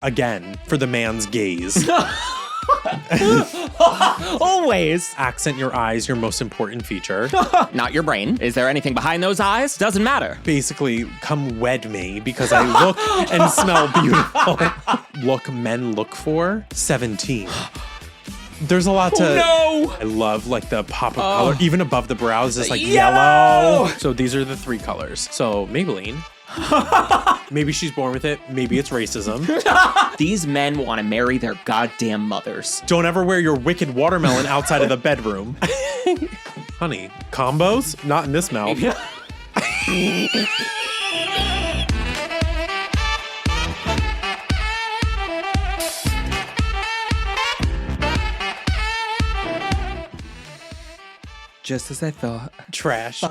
again, for the man's gaze. Always. Accent your eyes, your most important feature. Not your brain. Is there anything behind those eyes? Doesn't matter. Basically, come wed me because I look and smell beautiful. Look men look for 17. There's a lot to. No! I love like the pop of color, even above the brows is like Yellow! So these are the 3 colors. So Maybelline. Maybe she's born with it. Maybe it's racism. These men want to marry their goddamn mothers. Don't ever wear your wicked watermelon outside of the bedroom. Honey, combos? Not in this mouth. Just as I thought. Trash.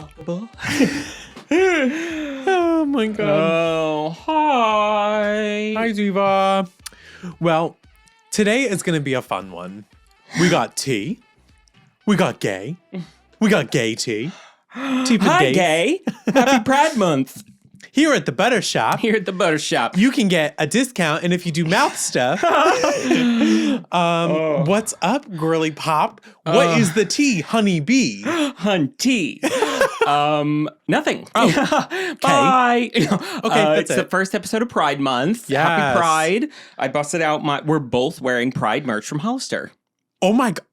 Oh my God. Oh, hi. Hi, Diva. Well, today is going to be a fun one. We got tea. We got gay. We got gay tea. Tea for Hi, gays. gay. Happy Pride Month. Here at the Butter Shop, Here at the Butter Shop. you can get a discount, and if you do mouth stuff, what's up, girly pop? What is the tea, honey bee? Hunty. Nothing. Oh, Bye. Okay, that's it's the it. first episode of Pride Month. Yes. Happy Pride. I busted out we're both wearing Pride merch from Hollister. Oh my God.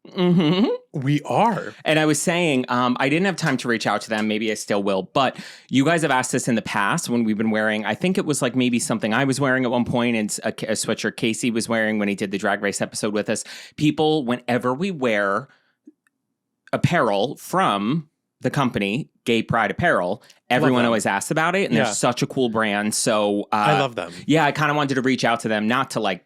Mm-hmm. We are. And I was saying, I didn't have time to reach out to them. Maybe I still will. But you guys have asked us in the past when we've been wearing, I think it was like maybe something I was wearing at one point and a sweatshirt Casey was wearing when he did the Drag Race episode with us. People, whenever we wear apparel from the company, Gay Pride Apparel, everyone always asks about it. And they're such a cool brand. So I love them. Yeah, I kind of wanted to reach out to them, not to like,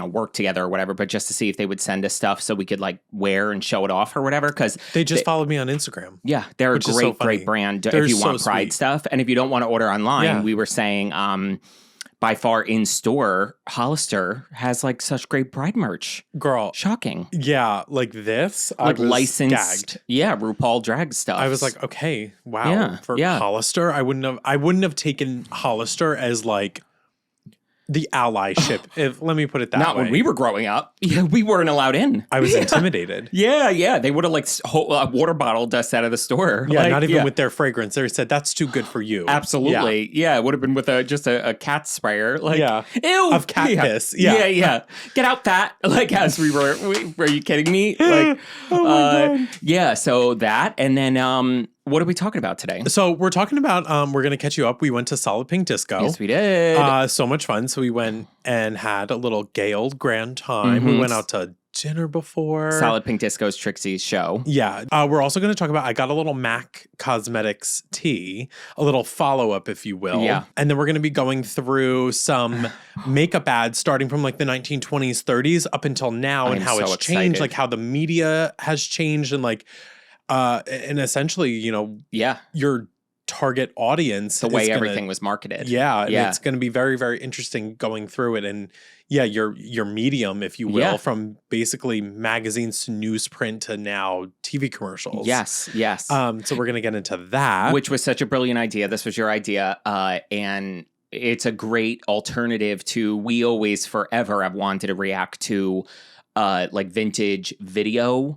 work together or whatever, but just to see if they would send us stuff so we could like wear and show it off or whatever. Because they just followed me on Instagram. Yeah, they're a great brand if you want Pride stuff. And if you don't want to order online, we were saying by far in store, Hollister has like such great Pride merch. Girl. Shocking. Yeah, like this. Like I was licensed. gagged. Yeah, RuPaul drag stuff. I was like, okay, wow. For Hollister, I wouldn't have taken Hollister as like the allyship. Let me put it that way. Not when we were growing up. Yeah, we weren't allowed in. I was intimidated. Yeah. They would have like water bottled us out of the store. Yeah, like, not even with their fragrance. They said, that's too good for you. Absolutely. Yeah, it would have been with just a cat sprayer. Like, ew. Of cat piss. Yeah. Get out that. Like, as we were you kidding me? Like, oh my God. Yeah, so that. And then, what are we talking about today? So we're talking about, we're going to catch you up. We went to Solid Pink Disco. Yes, we did. So much fun. So we went and had a little gay old grand time. We went out to dinner before. Solid Pink Disco's Trixie's show. Yeah. We're also going to talk about, I got a little MAC Cosmetics tea, a little follow-up, if you will. Yeah. And then we're going to be going through some makeup ads starting from like the 1920s, 30s up until now and how it's changed, like how the media has changed and like, and essentially, your target audience, the way everything was marketed. Yeah, and it's going to be very, very interesting going through it, and your medium, if you will, from basically magazines to newsprint to now TV commercials. Yes. So we're going to get into that, which was such a brilliant idea. This was your idea, and it's a great alternative to. We always forever have wanted to react to. Like vintage video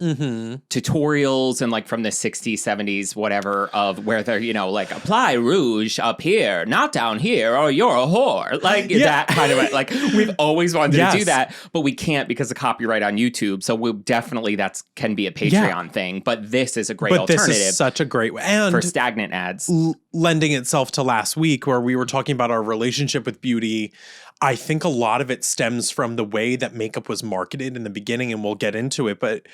tutorials and like from the 60s, 70s, whatever, of where they're, like apply rouge up here, not down here, or you're a whore. Like that kind of, like we've always wanted to do that, but we can't because of copyright on YouTube. So we'll definitely, can be a Patreon thing, but this is a great alternative. This is such a great way. And for stagnant ads. Lending itself to last week where we were talking about our relationship with beauty. I think a lot of it stems from the way that makeup was marketed in the beginning, and we'll get into it, but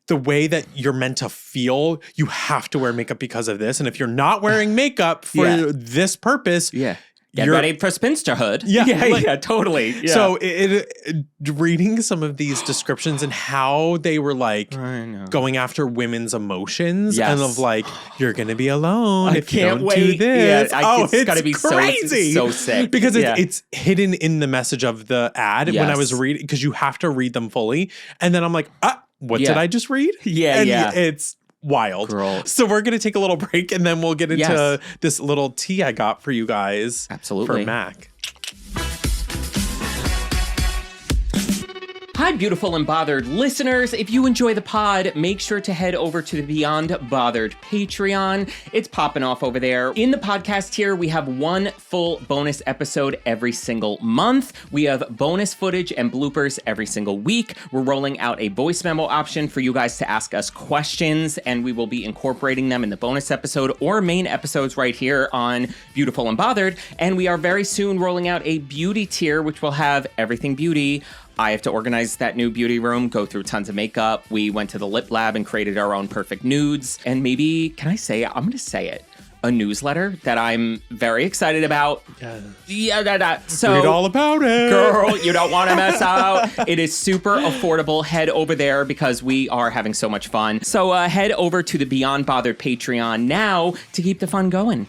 the way that you're meant to feel, you have to wear makeup because of this. And if you're not wearing makeup for this purpose, Get ready for spinsterhood. Yeah, totally. Yeah. So reading some of these descriptions and how they were like going after women's emotions and of like, you're going to be alone if you don't do this. Yeah, it's got to be crazy. So sick. Because it's hidden in the message of the ad when I was reading, because you have to read them fully. And then I'm like, what did I just read? And it's wild. Girl. So we're going to take a little break and then we'll get into this little tea I got for you guys. Absolutely. For MAC. Hi, beautiful and bothered listeners. If you enjoy the pod, make sure to head over to the Beyond Bothered Patreon. It's popping off over there. In the podcast tier, we have one full bonus episode every single month. We have bonus footage and bloopers every single week. We're rolling out a voice memo option for you guys to ask us questions, and we will be incorporating them in the bonus episode or main episodes right here on Beautiful and Bothered. And we are very soon rolling out a beauty tier, which will have everything beauty. I have to organize that new beauty room, go through tons of makeup. We went to the lip lab and created our own perfect nudes. And maybe, can I say it? I'm going to say it. A newsletter that I'm very excited about. Yeah. So read all about it. Girl, you don't want to miss out. It is super affordable. Head over there because we are having so much fun. So head over to the Beyond Bothered Patreon now to keep the fun going.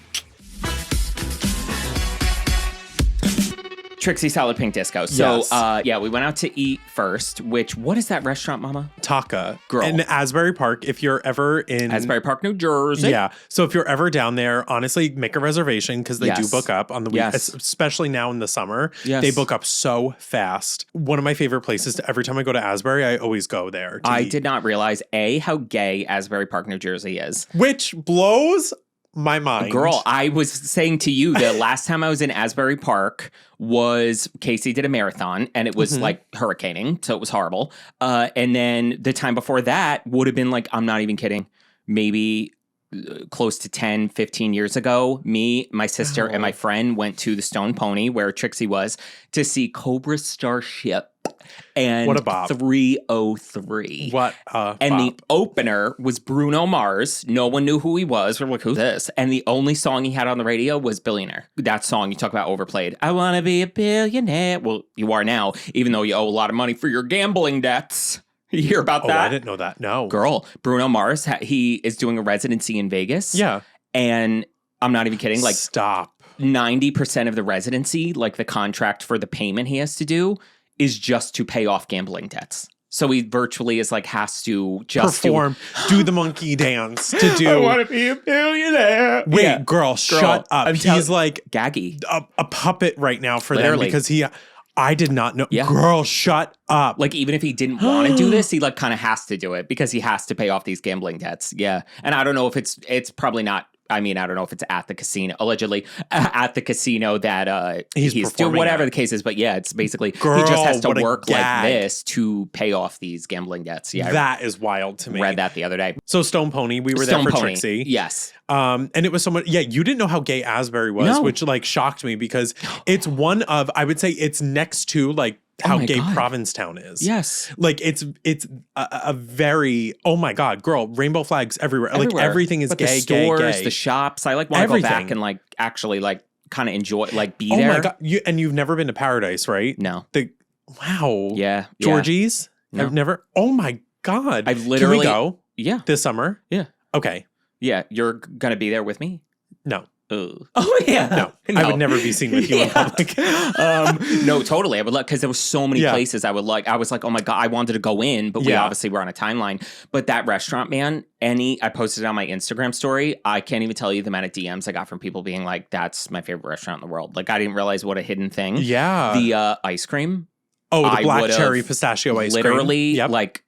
Trixie Salad Pink Disco. So, Yes. We went out to eat first, what is that restaurant, Mama? Taka. Girl. In Asbury Park, if you're ever in... Asbury Park, New Jersey. Yeah. So if you're ever down there, honestly, make a reservation because they do book up on the week, especially now in the summer. Yes. They book up so fast. One of my favorite places every time I go to Asbury, I always go there to eat. Did not realize, how gay Asbury Park, New Jersey is. Which blows my mind. Girl, I was saying to you the last time I was in Asbury Park was Casey did a marathon and it was like hurricaning, so it was horrible. And then the time before that would have been like, I'm not even kidding, maybe close to 10, 15 years ago. Me, my sister, and my friend went to the Stone Pony where Trixie was to see Cobra Starship. And what a bop. 303. What a And bop. the opener was Bruno Mars. No one knew who he was. We're like, who's this? And the only song he had on the radio was Billionaire. That song you talk about overplayed. I want to be a billionaire. Well, you are now, even though you owe a lot of money for your gambling debts. You hear about that? I didn't know that. No. Girl, Bruno Mars, he is doing a residency in Vegas. Yeah. And I'm not even kidding. Like, stop. 90% of the residency, like the contract for the payment he has to do, is just to pay off gambling debts. So he virtually is like has to just perform, do the monkey dance to do. I want to be a billionaire. Wait, girl, shut up. He's like gaggy, a puppet right now for Literally. them because I did not know. Yeah. Girl, shut up. Like even if he didn't want to do this, he like kind of has to do it because he has to pay off these gambling debts. Yeah, and I don't know if it's probably not. I mean, I don't know if it's at the casino, allegedly at the casino that he's doing whatever the case is. But yeah, it's basically he just has to work like this to pay off these gambling debts. Yeah, that is wild to me. Read that the other day. So Stone Pony, we were there for Trixie. Yes. And it was someone, you didn't know how gay Asbury was, which like shocked me because it's one of, I would say it's next to like how gay Provincetown is. Yes. Like it's a very, oh my God, girl, rainbow flags everywhere. Like everything is gay, the stores, gay. The shops. I like want to go back and like actually like kind of enjoy, like be there. Oh my God. And you've never been to Paradise, right? No. Wow. Yeah. Georgie's? No. I've never, oh my God. I've literally. Can we go? Yeah. This summer? Yeah. Okay. Yeah. You're going to be there with me? No. Oh yeah, no, I would never be seen with you in public. No, totally. I would like because there were so many places I would like. I was like, oh my God, I wanted to go in, but we obviously were on a timeline. But that restaurant, man, I posted it on my Instagram story. I can't even tell you the amount of DMs I got from people being like, "That's my favorite restaurant in the world." Like I didn't realize what a hidden thing. Yeah, the ice cream. Oh, the black cherry pistachio ice cream. Literally, like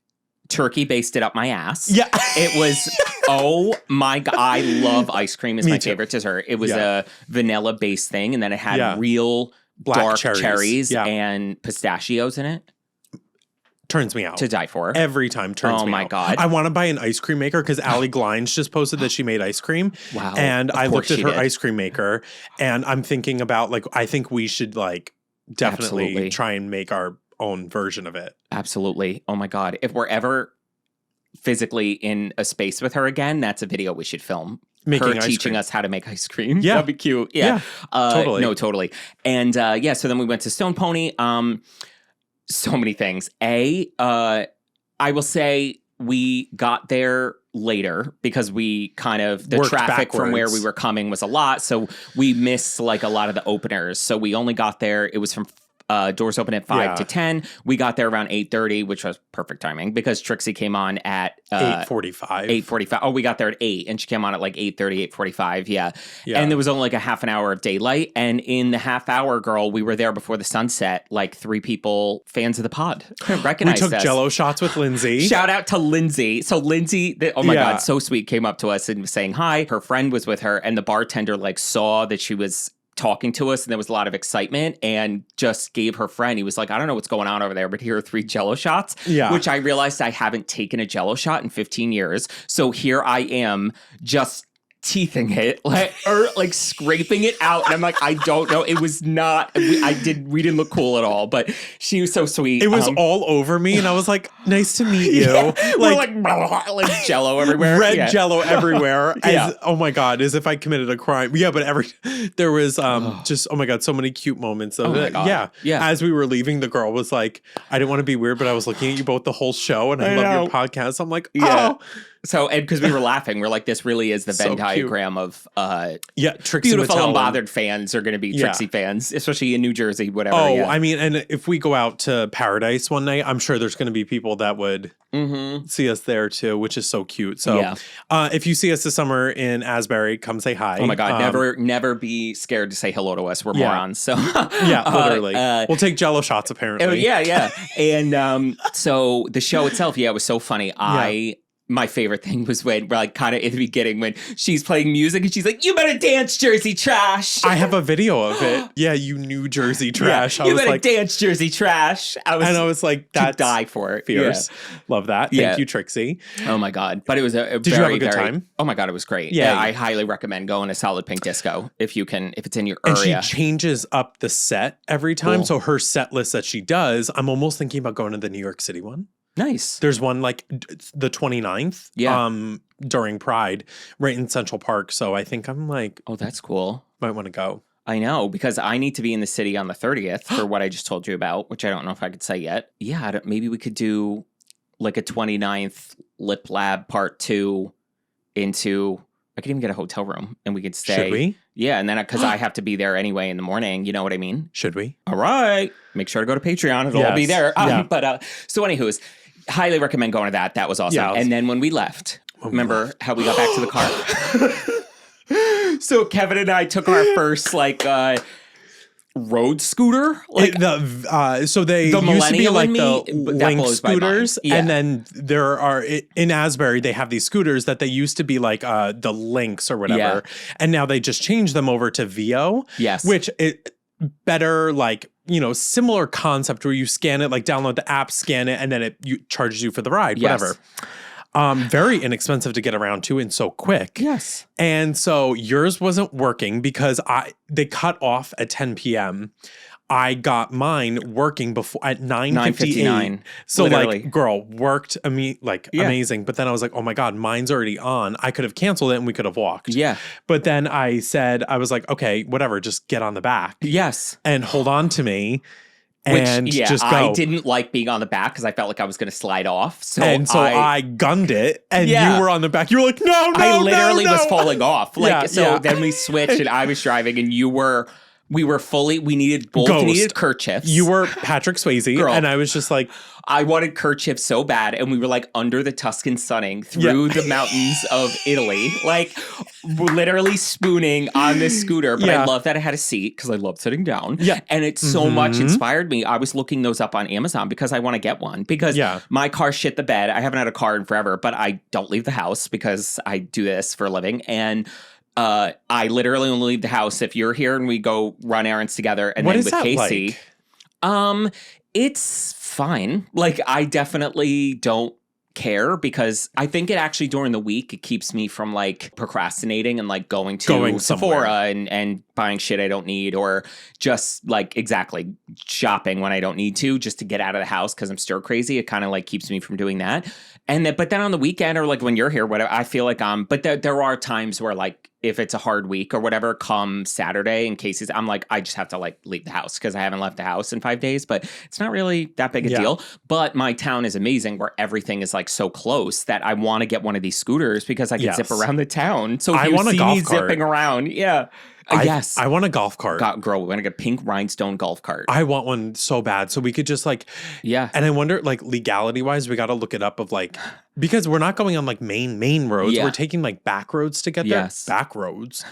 turkey basted up my ass. Yeah, it was. Oh my God. I love ice cream. It's my favorite dessert. It was a vanilla based thing. And then it had real black dark cherries and pistachios in it. Turns me out. To die for. Every time turns me out. Oh my God. I want to buy an ice cream maker because Allie Glines just posted that she made ice cream. Wow. And I looked at her ice cream maker and I'm thinking about like, I think we should like definitely try and make our own version of it. Absolutely. Oh my God. If we're ever physically in a space with her again, that's a video we should film. Making her teaching us how to make ice cream. Yeah. That'd be cute. Yeah. Totally. No, totally. And so then we went to Stone Pony. So many things. I will say we got there later because we kind of the worked traffic backwards from where we were coming was a lot. So we missed like a lot of the openers. So we only got there. It was from Doors open at 5 to 10. We got there around 8:30, which was perfect timing because Trixie came on at 8:45. 8:45. Oh, we got there at 8 and she came on at like 8:30, 8:45. Yeah. Yeah. And there was only like a half an hour of daylight. And in the half hour, girl, we were there before the sunset. Like 3 people, fans of the pod, recognized us. We took Jello shots with Lindsay. Shout out to Lindsay. So Lindsay, oh my God, so sweet, came up to us and was saying hi. Her friend was with her and the bartender like saw that she was talking to us and there was a lot of excitement and just gave her friend, he was like, I don't know what's going on over there, but here are 3 Jello shots, which I realized I haven't taken a Jello shot in 15 years. So here I am just teething it like scraping it out and I'm like, I don't know, it was not we didn't look cool at all, but she was so sweet. It was all over me and I was like, nice to meet you. We're like Jello everywhere, red Jello everywhere. Oh my God, as if I committed a crime. But there was just, oh my God, so many cute moments of it. As we were leaving, the girl was like, I didn't want to be weird, but I was looking at you both the whole show and I love your podcast. I'm like, oh. So, and because we were laughing, we're like, this really is the Venn diagram of Trixie beautiful Mattel unbothered fans are going to be Trixie fans, especially in New Jersey, whatever. Oh, I mean, and if we go out to Paradise one night, I'm sure there's going to be people that would see us there too, which is so cute. So if you see us this summer in Asbury, come say hi. Oh my God, never be scared to say hello to us. We're morons. So literally. We'll take Jello shots apparently. And so the show itself, was so funny. My favorite thing was when, like, kind of in the beginning when she's playing music and she's like, you better dance, Jersey trash. I have a video of it. Yeah, you New Jersey trash. You better dance, Jersey trash. I was like, that's to die for it. Fierce. Love that. Thank you, Trixie. Oh my God. But it was a Did you have a good time? Oh my God, it was great. Yeah, I highly recommend going to Solid Pink Disco if it's in your area. And she changes up the set every time. Cool. So her set list that she does, I'm almost thinking about going to the New York City one. Nice. There's one like the 29th during Pride right in Central Park. So I think I'm like, oh, that's cool. Might want to go. I know, because I need to be in the city on the 30th for what I just told you about, which I don't know if I could say yet. Yeah, maybe we could do like a 29th Lip Lab Part 2 into... I could even get a hotel room and we could stay. Should we? Yeah, and then because I have to be there anyway in the morning. You know what I mean? Should we? All right. Make sure to go to Patreon. It'll all be there. But so anywho's, highly recommend going to that. That was awesome. Yeah, and then when we left, remember how we got back to the car? So Kevin and I took our first road scooter, so they the used to be like the Link scooters, and then there are in Asbury they have these scooters that they used to be like the Lynx or whatever, and now they just changed them over to VO. Yes, which it better similar concept where you scan it, like download the app, scan it, and then it charges you for the ride, whatever. Very inexpensive to get around to and so quick. Yes. And so yours wasn't working because they cut off at 10 p.m. I got mine working before at 9:59. So literally. Girl, worked amazing. But then I was like, oh my God, mine's already on. I could have canceled it and we could have walked. Yeah. But then I was like, okay, whatever, just get on the back. Yes. And hold on to me. And just go. I didn't like being on the back because I felt like I was going to slide off. So I gunned it, and you were on the back. You were like, no, I literally was falling off. Then we switched, and I was driving, and we needed both needed kerchiefs. You were Patrick Swayze, girl. And I was just like, I wanted kerchiefs so bad, and we were like under the Tuscan sunning through the mountains of Italy, like literally spooning on this scooter. But I love that I had a seat because I love sitting down. Yeah. And it so much inspired me. I was looking those up on Amazon because I want to get one because my car shit the bed. I haven't had a car in forever, but I don't leave the house because I do this for a living. And I literally only leave the house if you're here and we go run errands together. And what then is with that Casey, like? It's fine. Like, I definitely don't care because I think it actually during the week it keeps me from like procrastinating and like going Sephora and buying shit I don't need, or just like shopping when I don't need to, just to get out of the house because I'm stir crazy. It kind of like keeps me from doing that. But then on the weekend or like when you're here, whatever, I feel like but there are times where like if it's a hard week or whatever, come Saturday in cases, I'm like, I just have to like leave the house because I haven't left the house in 5 days, but it's not really that big a deal. But my town is amazing where everything is like so close that I want to get one of these scooters because I can zip around the town. So if you see me zipping around, Yes. I want a golf cart. Girl, we're going to get a pink rhinestone golf cart. I want one so bad. So we could just like, yeah. And I wonder, like, legality wise, we got to look it up of like, because we're not going on like main roads. Yeah. We're taking like back roads to get there. Yes. Back roads.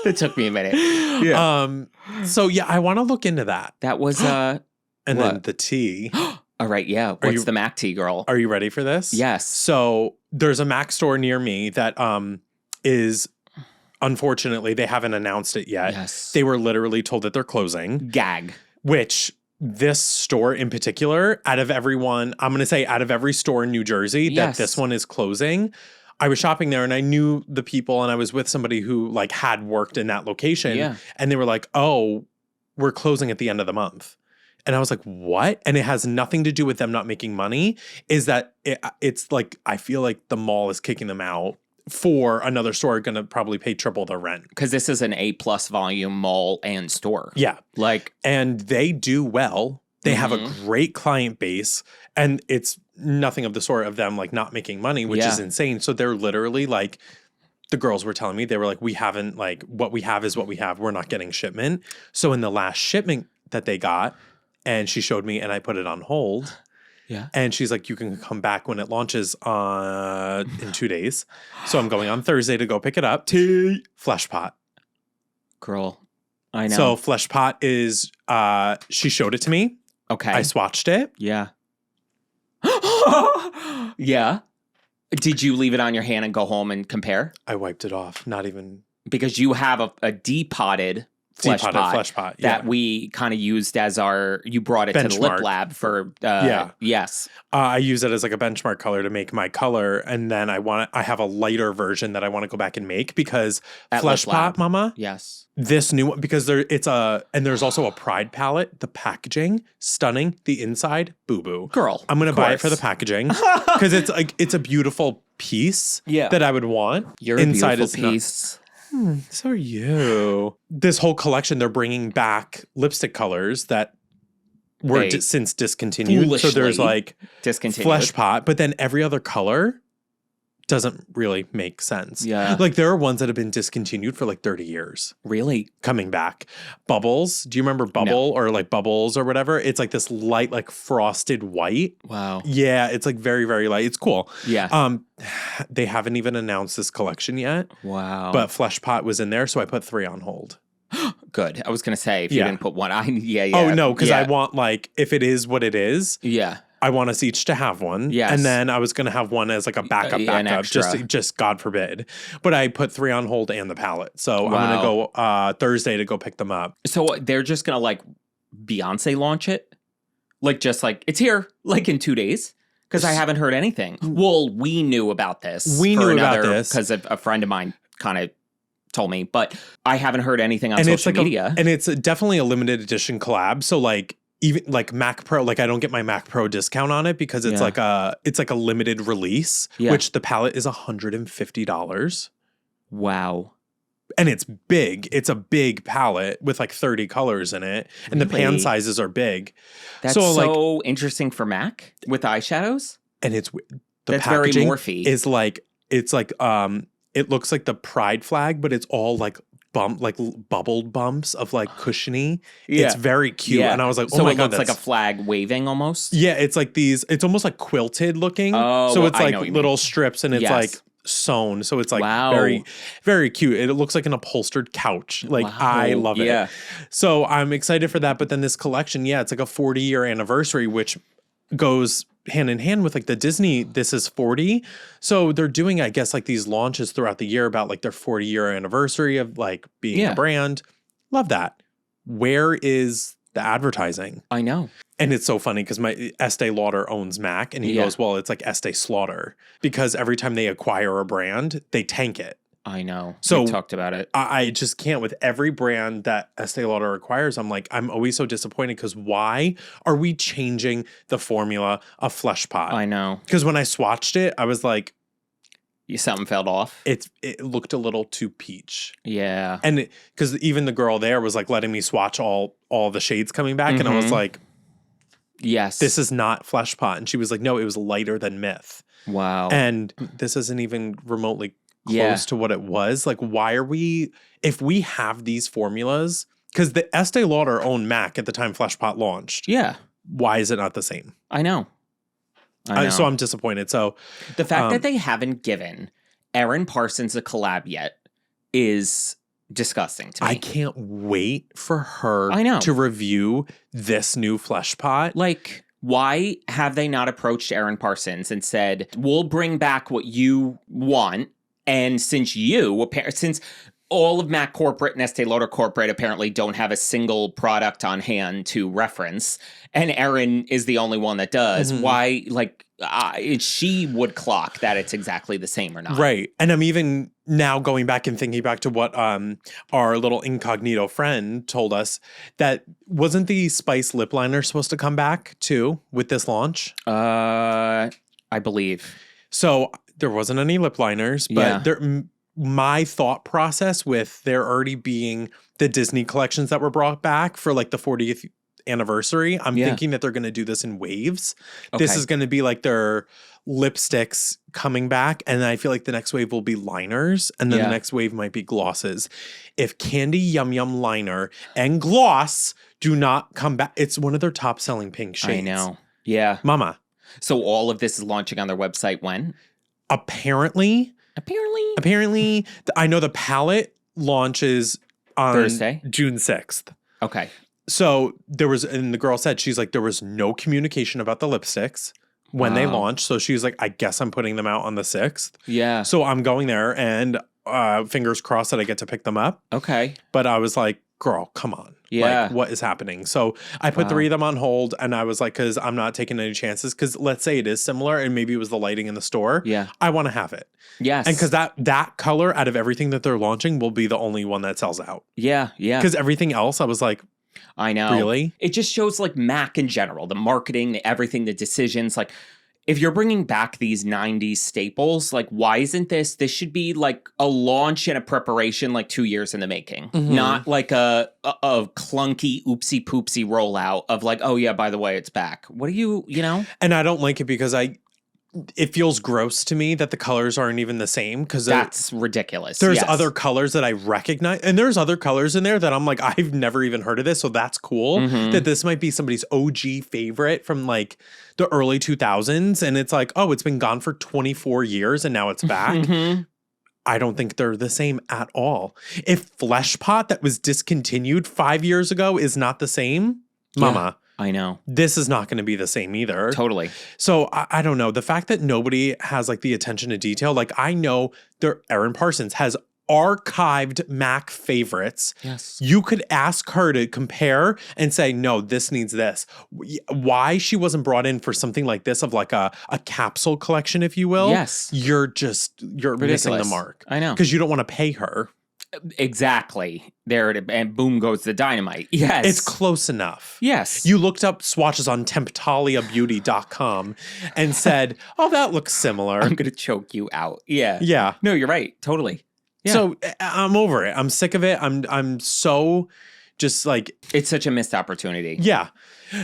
That took me a minute. Yeah. So yeah, I want to look into that. That was, and then the tea. All right. Yeah. What's the MAC tea, girl? Are you ready for this? Yes. So there's a MAC store near me that is, unfortunately, they haven't announced it yet. Yes. They were literally told that they're closing. Gag. Which this store in particular, out of everyone, I'm going to say out of every store in New Jersey, that this one is closing. I was shopping there and I knew the people and I was with somebody who like had worked in that location. Yeah. And they were like, oh, we're closing at the end of the month. And I was like, what? And it has nothing to do with them not making money. Is that it's like, I feel like the mall is kicking them out for another store going to probably pay triple their rent. Because this is an A+ volume mall and store. Yeah. Like, and they do well. They have a great client base and it's nothing of the sort of them like not making money, which is insane. So they're literally like, the girls were telling me, they were like, we haven't like, what we have is what we have. We're not getting shipment. So in the last shipment that they got, and she showed me and I put it on hold. Yeah. And she's like, you can come back when it launches in 2 days. So I'm going on Thursday to go pick it up. Freshpot. Girl, I know. So Freshpot is, she showed it to me. Okay. I swatched it. Yeah. Yeah. Did you leave it on your hand and go home and compare? I wiped it off. Not even. Because you have a depotted Freshpot that we kind of used as you brought it benchmark to the lip lab for, yes. I use it as like a benchmark color to make my color. And then I have a lighter version that I want to go back and make because Freshpot, mama. Yes. This new one, because and there's also a Pride palette. The packaging, stunning. The inside, boo-boo. Girl. I'm going to buy it for the packaging because it's a beautiful piece that I would want. You're inside a beautiful piece. So are you. This whole collection, they're bringing back lipstick colors that were since discontinued. So there's like Freshpot, but then every other color doesn't really make sense. Yeah. Like there are ones that have been discontinued for like 30 years. Really? Coming back. Bubbles. Do you remember Bubble or like Bubbles or whatever? It's like this light, like frosted white. Wow. Yeah. It's like very, very light. It's cool. Yeah. They haven't even announced this collection yet. Wow. But Freshpot was in there. So I put 3 on hold. Good. I was going to say, if you didn't put one, Oh, no. Because I want like, if it is what it is. Yeah. I want us each to have one. Yes. And then I was going to have one as like a backup, just God forbid. But I put 3 on hold and the palette. So I'm going to go Thursday to go pick them up. So they're just going to like Beyonce launch it? Like just like, it's here like in 2 days? Because I haven't heard anything. Well, we knew about this. Because a friend of mine kind of told me. But I haven't heard anything on social media. And it's definitely a limited edition collab. So like, even like Mac Pro, like I don't get my Mac Pro discount on it because it's like a limited release, which the palette is $150. Wow. And it's big. It's a big palette with like 30 colors in it. And the pan sizes are big. That's so interesting for Mac with eyeshadows. And it's the that's packaging very morphy. Is like it's like it looks like the Pride flag, but it's all like bubbled bumps of like cushiony. It's very cute. And I was like, oh my God. So it looks like a flag waving almost? Yeah, it's like it's almost like quilted looking. Oh, so it's like little strips and it's like sewn. So it's like very, very cute. It looks like an upholstered couch. Like I love it. Yeah. So I'm excited for that. But then this collection, it's like a 40-year anniversary, which goes hand in hand with like the Disney This Is 40. So they're doing, I guess, like these launches throughout the year about like their 40-year anniversary of like being a brand. Love that. Where is the advertising? I know. And it's so funny because my Estee Lauder owns MAC and he goes, well, it's like Estee Slaughter because every time they acquire a brand, they tank it. I know. So we talked about it. I just can't with every brand that Estee Lauder acquires. I'm like, I'm always so disappointed because why are we changing the formula of Freshpot? I know. Because when I swatched it, I was like, something fell off. It looked a little too peach. Yeah. And because even the girl there was like letting me swatch all the shades coming back. And I was like, yes, this is not Freshpot. And she was like, no, it was lighter than Myth. Wow. And this isn't even remotely close to what it was. Like, why are we, if we have these formulas, because the Estee Lauder owned MAC at the time Freshpot launched. Yeah. Why is it not the same? I know. So I'm disappointed. So the fact that they haven't given Erin Parsons a collab yet is disgusting to me. I can't wait for her I know. to review this new Freshpot. Like, why have they not approached Erin Parsons and said, we'll bring back what you want, and since all of MAC Corporate and Estee Lauder Corporate apparently don't have a single product on hand to reference, and Erin is the only one that does. Why, like, she would clock that it's exactly the same or not. Right. And I'm even now going back and thinking back to what our little incognito friend told us, that wasn't the Spice lip liner supposed to come back too with this launch? I believe. So there wasn't any lip liners, but my thought process with there already being the Disney collections that were brought back for like the 40th anniversary, I'm thinking that they're going to do this in waves. Okay. This is going to be like their lipsticks coming back, and I feel like the next wave will be liners, and then the next wave might be glosses. If Candy Yum Yum liner and gloss do not come back, it's one of their top selling pink shades. I know. Yeah. Mama. So all of this is launching on their website when? Apparently, I know the palette launches on Thursday, June 6th. Okay. So there was, and the girl said, she's like, there was no communication about the lipsticks when they launched. So she's like, I guess I'm putting them out on the 6th. Yeah. So I'm going there, and fingers crossed that I get to pick them up. Okay. But I was like, girl, come on. Yeah. Like, what is happening? So I put 3 of them on hold, and I was like, because I'm not taking any chances. Because let's say it is similar, and maybe it was the lighting in the store. Yeah. I want to have it. Yes. And because that color out of everything that they're launching will be the only one that sells out. Yeah. Yeah. Because everything else, I was like, I know. Really? It just shows like MAC in general, the marketing, everything, the decisions. Like, if you're bringing back these 90s staples, like, why isn't this should be like a launch and a preparation like 2 years in the making, not like a clunky oopsie poopsie rollout of like, oh yeah, by the way, it's back. What do you know? And I don't like it because it feels gross to me that the colors aren't even the same, because that's ridiculous. There's other colors that I recognize, and there's other colors in there that I'm like, I've never even heard of this. So that's cool that this might be somebody's OG favorite from like the early 2000s. And it's like, oh, it's been gone for 24 years and now it's back. I don't think they're the same at all. If Freshpot that was discontinued 5 years ago is not the same, mama. I know. This is not going to be the same either. Totally. So I don't know. The fact that nobody has like the attention to detail, like I know Erin Parsons has archived MAC favorites. Yes. You could ask her to compare and say, no, this needs this. Why she wasn't brought in for something like this of like a capsule collection, if you will. Yes. You're missing the mark. I know. Because you don't want to pay her. Exactly. There it, and boom goes the dynamite. Yes. It's close enough. Yes. You looked up swatches on temptaliabeauty.com and said, oh, that looks similar. I'm going to choke you out. Yeah. Yeah. No, you're right. Totally. Yeah. So I'm over it. I'm sick of it. I'm so just like. It's such a missed opportunity. Yeah.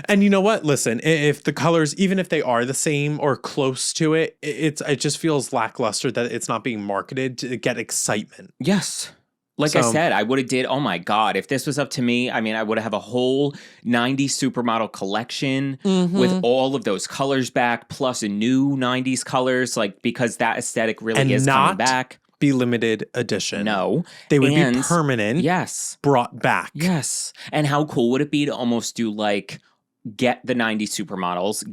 And you know what? Listen, if the colors, even if they are the same or close to it, it just feels lackluster that it's not being marketed to get excitement. Yes. Like I said, I would have did, oh my God, if this was up to me, I mean, I would have a whole 90s supermodel collection with all of those colors back, plus a new 90s colors, like, because that aesthetic really is coming back. Be limited edition. No. They would be permanent. Yes. Brought back. Yes. And how cool would it be to almost do like, get the 90s supermodels,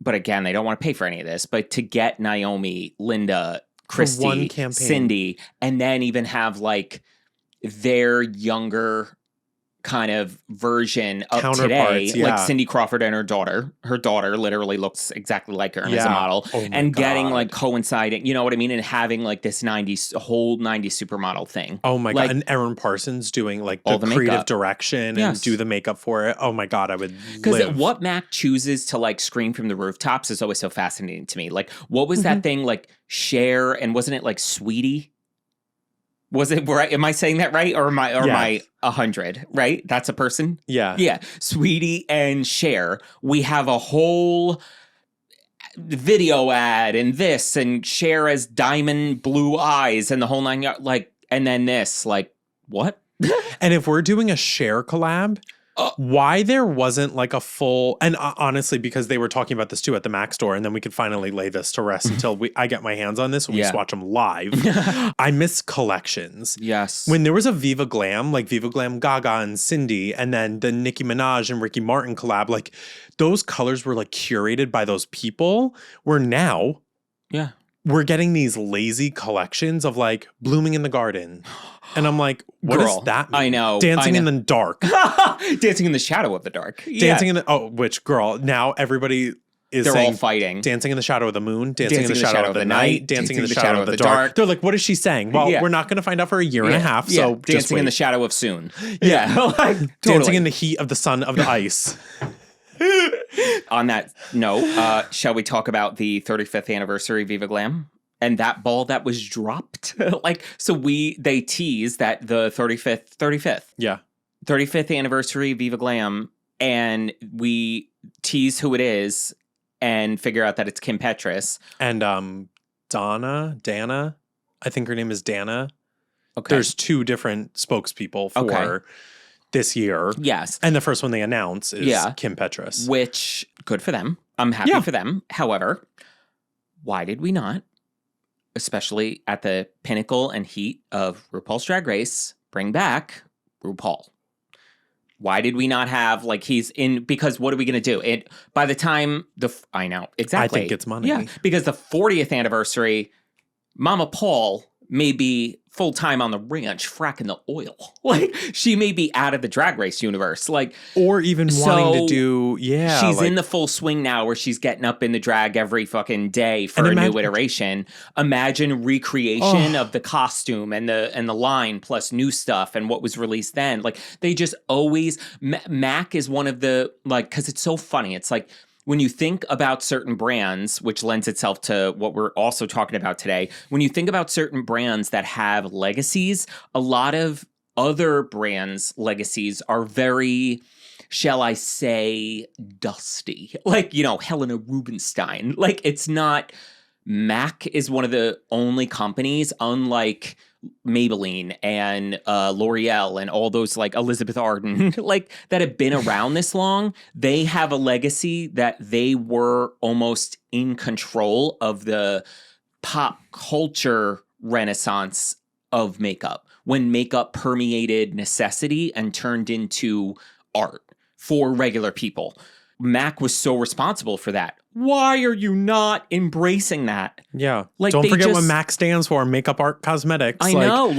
but again, they don't want to pay for any of this, but to get Naomi, Linda, Christy, Cindy, and then even have like their younger kind of version of today, like Cindy Crawford and her daughter. Her daughter literally looks exactly like her and is a model. Oh and getting like coinciding, you know what I mean? And having like this whole 90s supermodel thing. Oh my God. And Erin Parsons doing like the creative direction and do the makeup for it. Oh my God, I would live. Because what MAC chooses to like scream from the rooftops is always so fascinating to me. Like, what was that thing like Cher, and wasn't it like Sweetie? Was it right? Am I saying that right? Or am I 100? Right? That's a person? Yeah. Yeah. Sweetie and Cher. We have a whole video ad and this and share as diamond blue eyes and the whole 9 yards. Like, and then this, like, what? And if we're doing a share collab, why there wasn't like a full, and honestly, because they were talking about this too at the MAC store, and then we could finally lay this to rest until I get my hands on this and we swatch them live. I miss collections. Yes. When there was a Viva Glam, like Viva Glam Gaga and Cindy, and then the Nicki Minaj and Ricky Martin collab, like those colors were like curated by those people, where now we're getting these lazy collections of like Blooming in the Garden. And I'm like, what does that mean? I know. Dancing in the dark. Dancing in the shadow of the dark. Dancing in the, which girl, now everybody is They're saying all fighting. Dancing in the shadow of the moon, dancing in the shadow of the night, dancing in the shadow of the dark. They're like, what is she saying? Well, we're not going to find out for a year and a half. So dancing in the shadow of soon. Yeah. Like, totally. Dancing in the heat of the sun of the ice. On that note, shall we talk about the 35th anniversary Viva Glam? And that ball that was dropped. Like, so they teased that the 35th anniversary Viva Glam, and we tease who it is and figure out that it's Kim Petras. And Dana, I think her name is Dana. Okay. There's 2 different spokespeople for this year. Yes. And the first one they announce is Kim Petras. Which, good for them. I'm happy for them. However, why did we not, especially at the pinnacle and heat of RuPaul's Drag Race, bring back RuPaul? Why did we not have, like, he's in, because what are we going to do? By the time I know, exactly. I think it's money. Yeah, because the 40th anniversary, Mama Paul may be full-time on the ranch fracking the oil. Like, she may be out of the Drag Race universe. Like, or even wanting to do, she's in the full swing now where she's getting up in the drag every fucking day for a new iteration. Imagine recreation of the costume and the line plus new stuff and what was released then. Like, they just always, MAC is one of the, like, because it's so funny. It's like, when you think about certain brands, which lends itself to what we're also talking about today, when you think about certain brands that have legacies, a lot of other brands' legacies are very, shall I say, dusty. Like, Helena Rubinstein. Like, it's not, MAC is one of the only companies, unlike Maybelline and L'Oreal and all those, like Elizabeth Arden, like, that have been around this long. They have a legacy that they were almost in control of the pop culture renaissance of makeup, when makeup permeated necessity and turned into art for regular people. MAC was so responsible for that. Why are you not embracing that? Yeah. Like, don't forget what MAC stands for, Makeup Art Cosmetics. I know.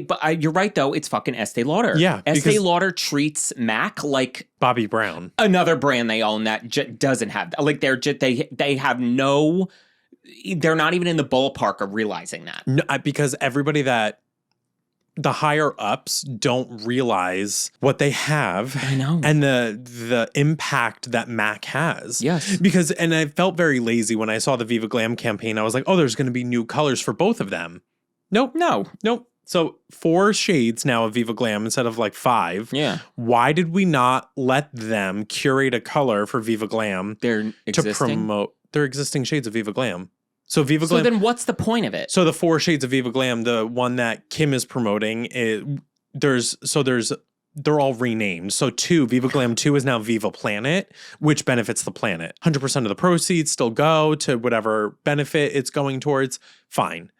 But you're right, though. It's fucking Estee Lauder. Yeah. Estee Lauder treats MAC like Bobbi Brown. Another brand they own that doesn't have. Like, they have no... They're not even in the ballpark of realizing that. No, because everybody that... The higher ups don't realize what they have. I know. And the impact that MAC has. Yes. Because, and I felt very lazy when I saw the Viva Glam campaign. I was like, oh, there's going to be new colors for both of them. Nope. Nope. So 4 shades now of Viva Glam instead of like 5. Yeah. Why did we not let them curate a color for Viva Glam to promote their existing shades of Viva Glam? So Viva Glam. So then what's the point of it? So the 4 shades of Viva Glam, the one that Kim is promoting, they're all renamed. So Viva Glam 2 is now Viva Planet, which benefits the planet. 100% of the proceeds still go to whatever benefit it's going towards. Fine.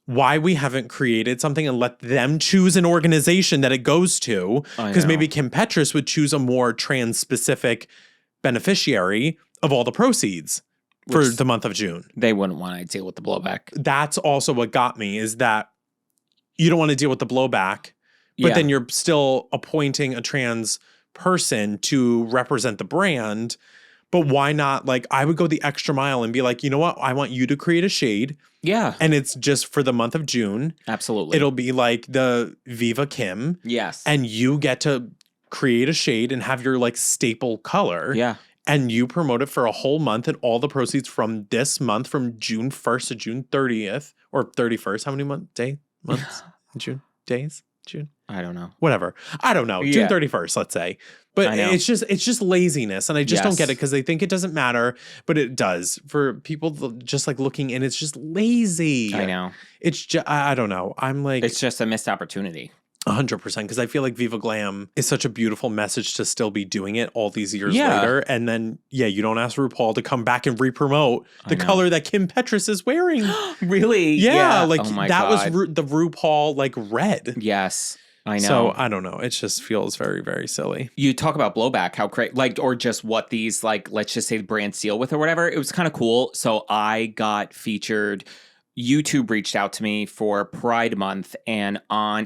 Why we haven't created something and let them choose an organization that it goes to? Because maybe Kim Petras would choose a more trans-specific beneficiary of all the proceeds. For the month of June. They wouldn't want to deal with the blowback. That's also what got me, is that you don't want to deal with the blowback, but then you're still appointing a trans person to represent the brand. But why not? Like, I would go the extra mile and be like, you know what? I want you to create a shade. Yeah. And it's just for the month of June. Absolutely. It'll be like the Viva Kim. Yes. And you get to create a shade and have your like staple color. Yeah. And you promote it for a whole month, and all the proceeds from this month, from June 1st to June 30th or 31st. How many months? June? Days? June? I don't know. Whatever. I don't know. June 31st, let's say. But it's just laziness. And I just don't get it because they think it doesn't matter, but it does. For people just like looking in, it's just lazy. I know. It's just, I don't know. I'm like. It's just a missed opportunity. 100%, because I feel like Viva Glam is such a beautiful message to still be doing it all these years later. And then, you don't ask RuPaul to come back and re-promote the color that Kim Petras is wearing. Really? Yeah. Like that was the RuPaul like red. Yes. I know. So I don't know. It just feels very, very silly. You talk about blowback, how crazy, like, or just what these, like, let's just say the brand seal with or whatever. It was kind of cool. So I got featured. YouTube reached out to me for Pride Month, and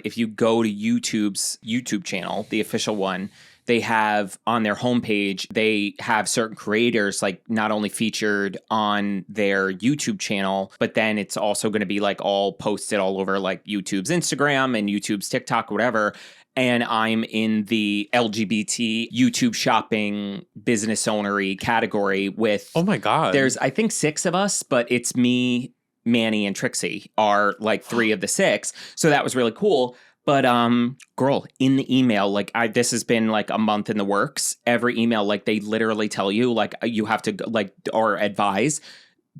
if you go to YouTube's YouTube channel, the official one, they have on their homepage, they have certain creators like not only featured on their YouTube channel, but then it's also going to be like all posted all over like YouTube's Instagram and YouTube's TikTok, whatever. And I'm in the LGBT YouTube shopping business ownery category with, oh my God, there's I think 6 of us, but it's me, Manny, and Trixie are like 3 of the 6. So that was really cool. But girl, in the email, like this has been like a month in the works. Every email, like they literally tell you like you have to like or advise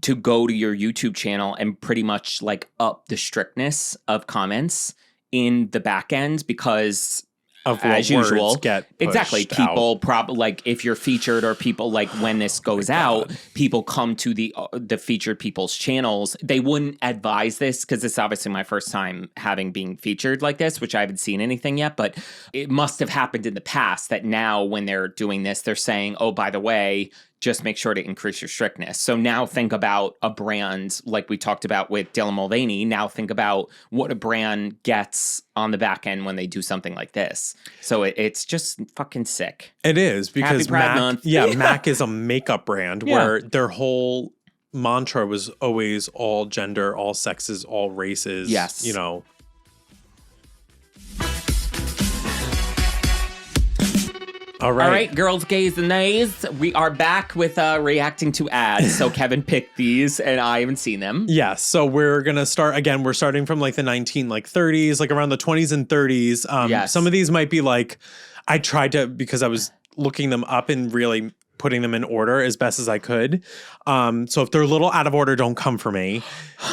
to go to your YouTube channel and pretty much like up the strictness of comments in the back end because of as usual, get exactly. People probably like if you're featured or people like when this goes out, people come to the featured people's channels. They wouldn't advise this because it's obviously my first time being featured like this, which I haven't seen anything yet. But it must have happened in the past that now when they're doing this, they're saying, "Oh, by the way, just make sure to increase your strictness." So now think about a brand like we talked about with Dylan Mulvaney. Now think about what a brand gets on the back end when they do something like this. So it's just fucking sick. It is because MAC, MAC is a makeup brand where their whole mantra was always all gender, all sexes, all races. Yes. You know. All right, girls, gays, and nays. We are back with reacting to ads. So Kevin picked these, and I haven't seen them. Yeah, so we're gonna start again. We're starting from like the 30s, like around the 20s and 30s. Some of these might be like I tried to because I was looking them up and really putting them in order as best as I could. So if they're a little out of order, don't come for me.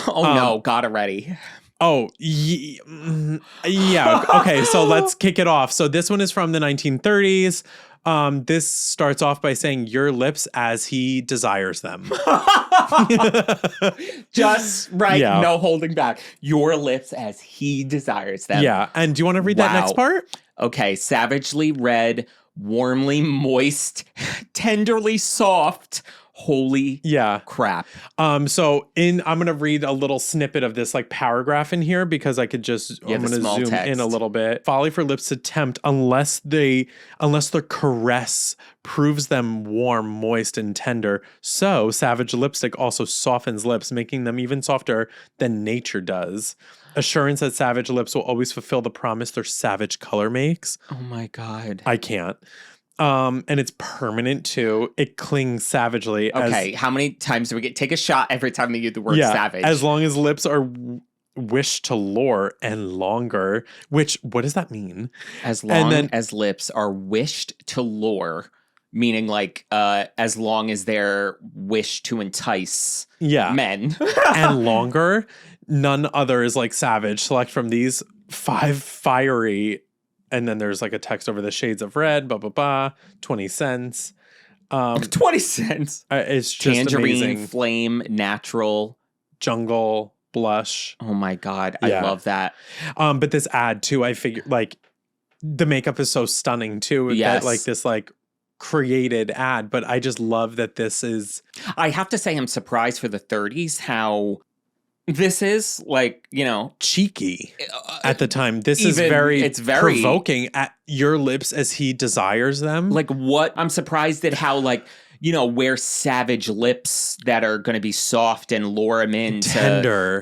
Oh no, got it ready. Oh, yeah. Okay, so let's kick it off. So this one is from the 1930s. This starts off by saying, "Your lips as he desires them." Just right. Yeah. No holding back. Your lips as he desires them. Yeah. And do you want to read that next part? Okay. Savagely red, warmly moist, tenderly soft. Holy crap. So I'm going to read a little snippet of this like paragraph in here because I could just, I'm going to zoom in a little bit. Folly for lips to tempt unless their caress proves them warm, moist, and tender. So Savage lipstick also softens lips, making them even softer than nature does. Assurance that Savage lips will always fulfill the promise their Savage color makes. Oh my God. I can't. And it's permanent too. It clings savagely. Okay, how many times do we take a shot every time they use the word savage? As long as lips are wished to lure and longer. What does that mean? As long as lips are wished to lure, meaning like as long as they're wished to entice men. And longer, none other is like Savage. Select from these 5 fiery. And then there's like a text over the shades of red, 20 cents. 20 cents. It's just Tangerine, amazing. Flame, Natural. Jungle, Blush. Oh my God. I love that. But this ad too, I figure like the makeup is so stunning too. Yes. That like this like created ad. But I just love that this is. I have to say I'm surprised for the 30s how this is like, cheeky at the time. This is very provoking at your lips as he desires them. Like what? I'm surprised at how like, wear Savage lips that are going to be soft and lure him in. Tender.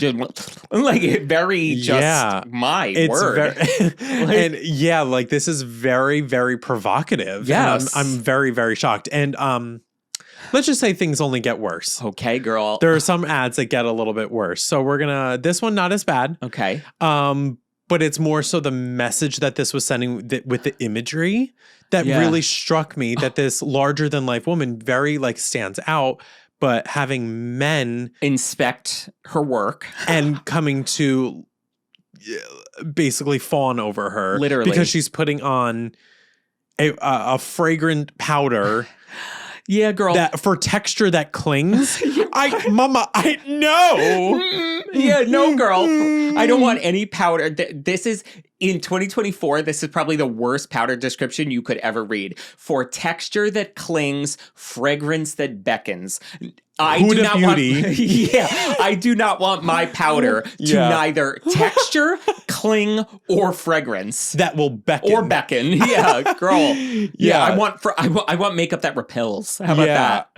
Like very just my word. And like this is very, very provocative. Yes. I'm very, very shocked. And let's just say things only get worse. Okay, girl. There are some ads that get a little bit worse. So this one not as bad. Okay. but it's more so the message that this was sending with the imagery that really struck me, that this larger than life woman very like stands out, but having men inspect her work and coming to basically fawn over her. Literally. Because she's putting on a fragrant powder. Yeah, girl. That for texture that clings. I know. Yeah, no, girl. I don't want any powder. This is in 2024. This is probably the worst powder description you could ever read. For texture that clings, fragrance that beckons. I do not want. Yeah, I do not want my powder to neither texture, cling, or fragrance that will beckon. Yeah, girl. Yeah, I want makeup that repels. How about that,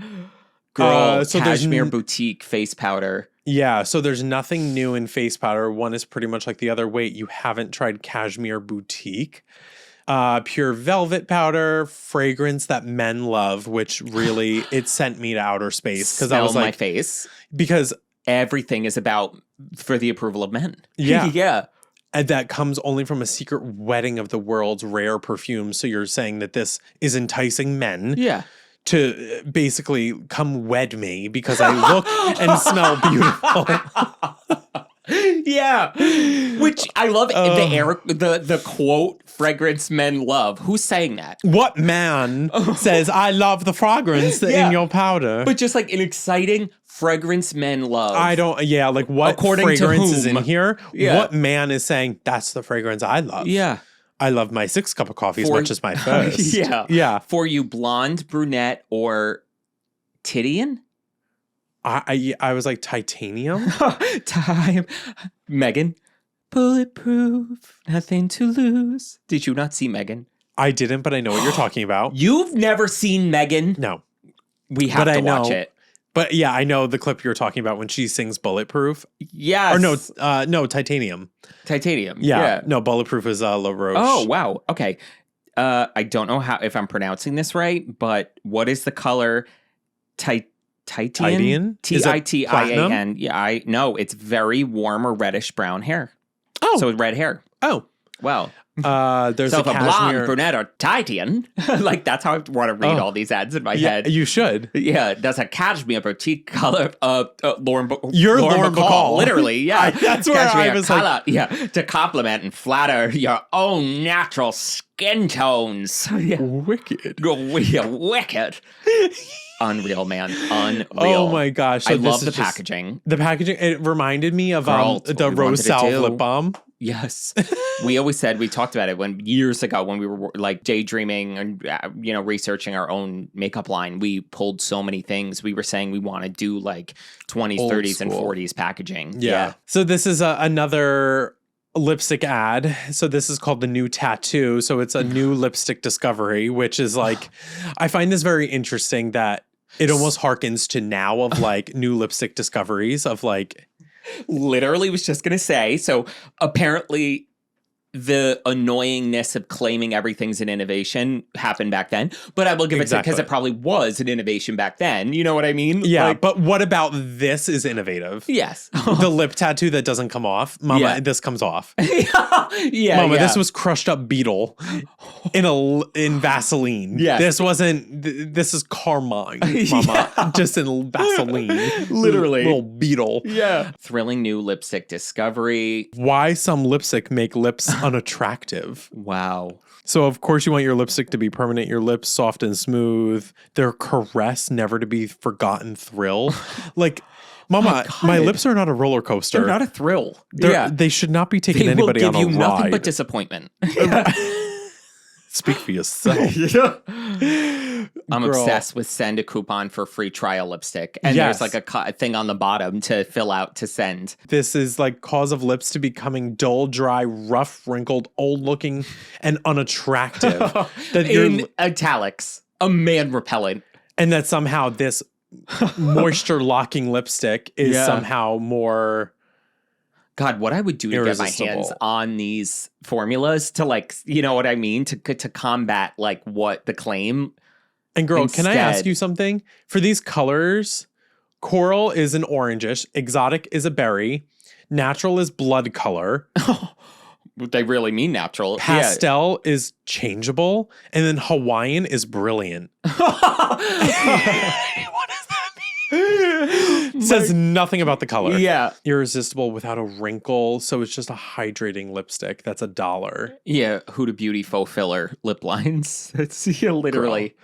girl? So cashmere boutique face powder. Yeah, so there's nothing new in face powder. One is pretty much like the other. Wait, you haven't tried cashmere boutique? Pure velvet powder, fragrance that men love, which really, it sent me to outer space. Because I was like, my face. Because everything is about for the approval of men. Yeah. Yeah. And that comes only from a secret wedding of the world's rare perfume. So you're saying that this is enticing men. Yeah. To basically come wed me because I look and smell beautiful. Yeah. Which I love the quote, fragrance men love. Who's saying that? What man says, I love the fragrance in your powder? But just like an exciting fragrance men love. Like what according fragrance to is in here? Yeah. What man is saying, that's the fragrance I love? Yeah. I love my 6 cup of coffee as much as my first. Yeah. For you blonde, brunette, or Titian? I was like titanium. Time. Megan. Bulletproof, nothing to lose. Did you not see Megan? I didn't, but I know what you're talking about. You've never seen Megan? No. We have to watch it. But yeah, I know the clip you're talking about when she sings Bulletproof. Yes. Or no, Titanium. Titanium. Yeah. No, Bulletproof is La Roche. Oh, wow. Okay. I don't know if I'm pronouncing this right, but what is the color? Titian? Titian. Yeah, no, it's very warm or reddish brown hair. Oh. So red hair. Oh. Well. There's so a blonde, brunette, or Titian. Like, that's how I want to read all these ads in my head. You should. Yeah, that's a cashmere boutique color. Lauren Bacall. Literally, yeah. That's where I was color, like... Yeah, to complement and flatter your own natural skin tones. Yeah. Wicked. Wicked. Unreal, man. Unreal. Oh my gosh. So I love the packaging. The packaging, it reminded me of the Rose Salve lip balm. Yes. We talked about it years ago when we were like daydreaming and, researching our own makeup line. We pulled so many things. We were saying we want to do like 20s, old 30s, school. And 40s packaging. Yeah. So this is another lipstick ad. So this is called The New Tattoo. So it's a new lipstick discovery, which is like, I find this very interesting that it almost harkens to now of like new lipstick discoveries of like... Literally was just going to say, so apparently the annoyingness of claiming everything's an innovation happened back then, but I will give it to because it probably was an innovation back then. You know what I mean? Yeah, but what about this is innovative? Yes. The lip tattoo that doesn't come off. Mama, this comes off. Mama, this was crushed up beetle in Vaseline. Yeah. This is Carmine, Mama. Just in Vaseline. Literally. Little beetle. Yeah. Thrilling new lipstick discovery. Why some lipstick make lips unattractive. Wow. So of course you want your lipstick to be permanent, your lips soft and smooth, their caress never to be forgotten thrill. Like, Mama, my lips are not a roller coaster. They're not a thrill. They should not be taking anybody on a ride. They will give you nothing but disappointment. Speak for yourself. I'm obsessed with send a coupon for free trial lipstick. And there's like a thing on the bottom to fill out to send. This is like cause of lips to becoming dull, dry, rough, wrinkled, old looking, and unattractive. In italics, a man repellent. And that somehow this moisture locking lipstick is somehow more... God, what I would do to get my hands on these formulas to like, you know what I mean? To combat like what the claim. And girl, can I ask you something? For these colors, coral is an orangish, exotic is a berry, natural is blood color. They really mean natural. Pastel is changeable, and then Hawaiian is brilliant. What does that mean? Says nothing about the color. Yeah. Irresistible without a wrinkle, so it's just a hydrating lipstick. That's $1. Yeah, Huda Beauty faux filler lip lines. That's literally. Girl.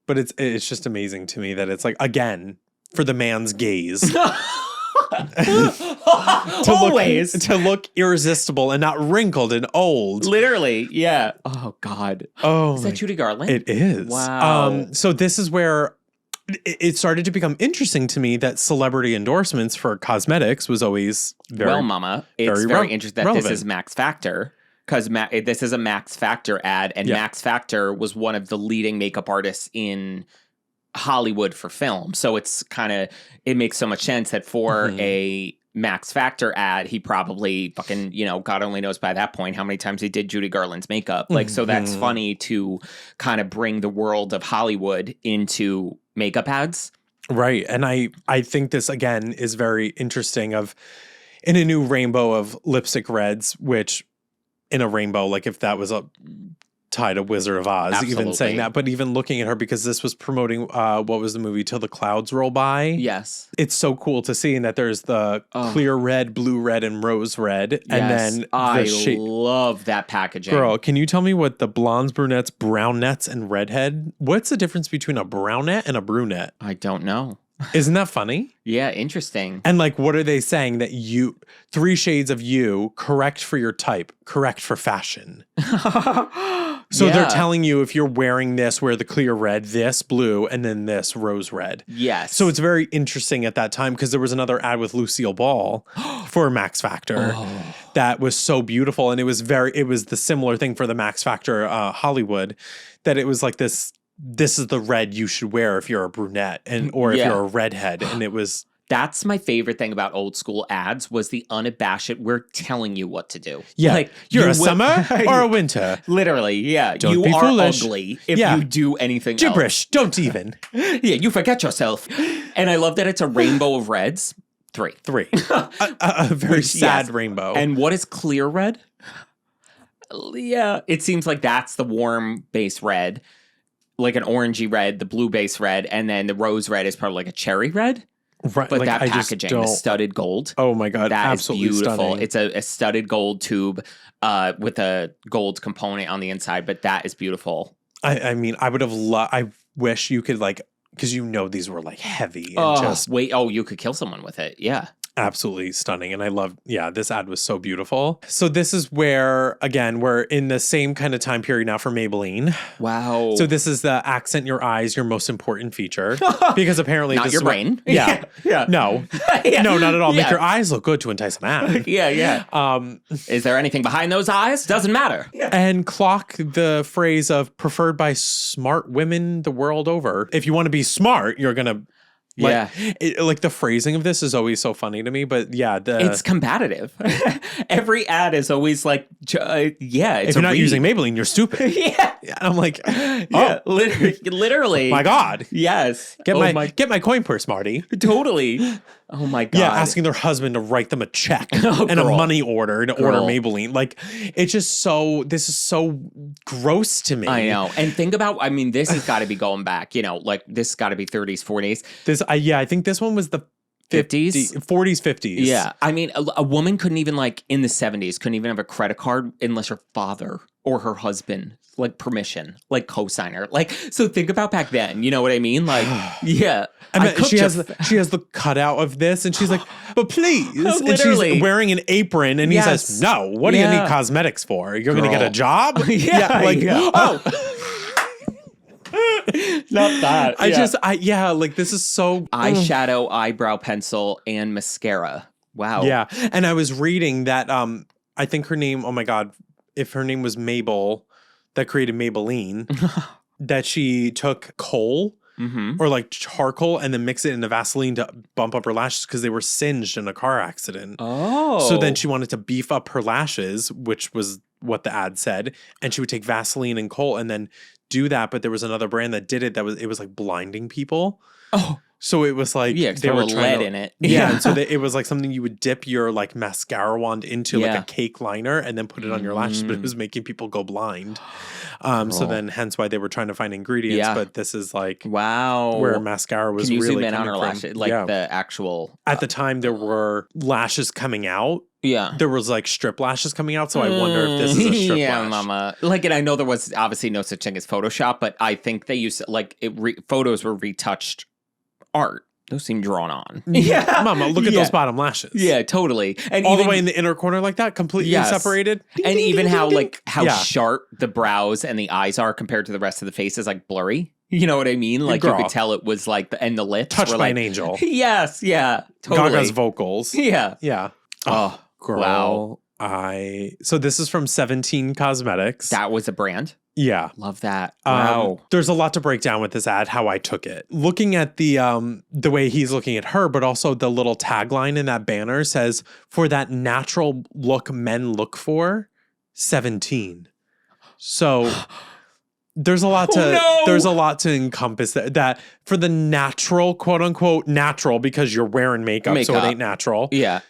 But it's just amazing to me that it's like, again, for the man's gaze. Always. To look irresistible and not wrinkled and old. Literally, yeah. Oh, God. Oh, is that Judy Garland? It is. Wow. So this is where it started to become interesting to me that celebrity endorsements for cosmetics was always very... Well, Mama, it's very interesting that relevant. This is Max Factor. Because this is a Max Factor ad, and Max Factor was one of the leading makeup artists in Hollywood for film. So it's it makes so much sense that for a Max Factor ad, he probably fucking, God only knows by that point how many times he did Judy Garland's makeup. Like, so that's funny to kind of bring the world of Hollywood into makeup ads. Right. And I think this, again, is very interesting in a new rainbow of lipstick reds, which... in a rainbow, like if that was tied to Wizard of Oz, Absolutely. even saying that, but even looking at her, because this was promoting what was the movie Till the Clouds Roll By. Yes. It's so cool to see, and that there's the clear red, blue red, and rose red. Yes. And then I love that packaging. Girl, can you tell me what the blondes, brunettes, brownettes, and redhead, what's the difference between a brunette and a brunette? I don't know. Isn't that funny? Yeah, interesting. And like, what are they saying? That 3 shades of you, correct for your type, correct for fashion. So they're telling you if you're wearing this, wear the clear red, this blue, and then this rose red. Yes. So it's very interesting at that time, because there was another ad with Lucille Ball for Max Factor that was so beautiful. And it was the similar thing for the Max Factor Hollywood, that it was like this is the red you should wear if you're a brunette or if you're a redhead. And it was... That's my favorite thing about old school ads was the unabashed, we're telling you what to do. Yeah. Like, you're a summer or a winter. Literally, yeah. Don't you be are foolish. ugly if you do anything Gibberish. Don't even. Yeah, you forget yourself. And I love that it's a rainbow of reds. 3. A very sad rainbow. And what is clear red? Yeah. It seems like that's the warm base red. Like an orangey red, the blue base red, and then the rose red is probably like a cherry red. Right, but like, that packaging, the studded gold. Oh my God, that absolutely is beautiful. stunning. It's a studded gold tube with a gold component on the inside, but that is beautiful. I mean, I would have I wish you could because these were like heavy and you could kill someone with it. Yeah. Absolutely stunning. And I love, this ad was so beautiful. So this is where, again, we're in the same kind of time period now for Maybelline. Wow. So this is the accent your eyes, your most important feature. Because apparently not this your is brain. Yeah. No. Yeah. No, not at all. Yeah. Make your eyes look good to entice a man. Yeah. Is there anything behind those eyes? Doesn't matter. Yeah. And clock the phrase of preferred by smart women the world over. If you want to be smart, you're going to... Like the phrasing of this is always so funny to me, but it's combative. Every ad is always like, if you're not using Maybelline, you're stupid. Yeah. And I'm like, literally. My God. Yes. Get my coin purse, Marty. Totally. Oh my God. Yeah, asking their husband to write them a check and a money order to order Maybelline. Like, it's just this is so gross to me. I know. And think about, this has got to be going back, this has got to be 30s, 40s. I think this one was the 50s, 40s, 50s. Yeah. A woman couldn't even in the 70s, couldn't even have a credit card unless her father or her husband, permission, co-signer. So think about back then. You know what I mean? Yeah. She has the cutout of this and she's like, but please. And she's wearing an apron and he says, no, what do you need cosmetics for? You're going to get a job? Not that. This is so... Eyeshadow, eyebrow pencil, and mascara. Wow. Yeah. And I was reading that, I think her name, oh my God, if her name was Mabel, that created Maybelline, that she took coal or charcoal and then mix it into Vaseline to bump up her lashes because they were singed in a car accident. Oh. So then she wanted to beef up her lashes, which was what the ad said. And she would take Vaseline and coal and then do that. But there was another brand that did it. It was like blinding people. Oh. So it was like Yeah, 'cause there were lead in it. Yeah, and so it was like something you would dip your like mascara wand into like a cake liner and then put it on your lashes, but it was making people go blind. So then hence why they were trying to find ingredients. But this is like where mascara was Can you really zoom in coming on her from. lashes? Like the actual at the time there were lashes coming out. Yeah. There was like strip lashes coming out, so I wonder if this is a strip lash. Mama. Like, and I know there was obviously no such thing as Photoshop, but I think they used like photos were retouched art. Those seem drawn on. Yeah. Mama, look at those bottom lashes. Yeah, totally. And all the way in the inner corner like that, completely separated. Ding, and ding, even ding, how sharp the brows and the eyes are compared to the rest of the face is like blurry. You know what I mean? Like you could tell it was like, and the lips touched were by like, an angel. Yes, yeah, totally. Gaga's vocals. Yeah. Yeah. Oh, girl. Wow. So this is from 17 Cosmetics. That was a brand? Yeah. Love that. Wow. There's a lot to break down with this ad, how I took it. Looking at the way he's looking at her, but also the little tagline in that banner says, for that natural look men look for, 17. So there's a lot to encompass that for the natural, quote unquote, natural, because you're wearing makeup. So it ain't natural. Yeah.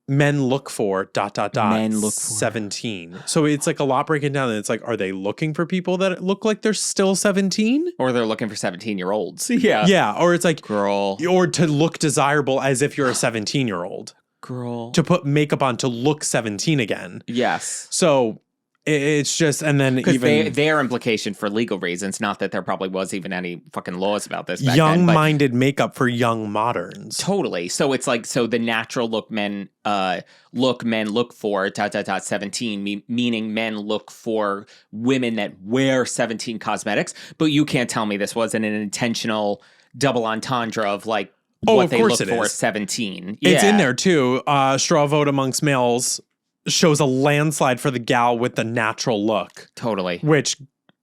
Men look for ... Men look for 17. So it's like a lot breaking down. And it's like, are they looking for people that look like they're still 17? Or they're looking for 17-year-olds. Yeah. Yeah. Or it's like, girl. Or to look desirable as if you're a 17-year-old. Girl. To put makeup on to look 17 again. Yes. So it's just, and then even their implication for legal reasons, not that there probably was even any fucking laws about this back young-minded makeup for young moderns. Totally. So it's like, so the natural look men look for ... 17, meaning men look for women that wear 17 cosmetics, but you can't tell me this wasn't an intentional double entendre of like what they look for 17. Yeah. It's in there too. Straw vote amongst males shows a landslide for the gal with the natural look. Totally. Which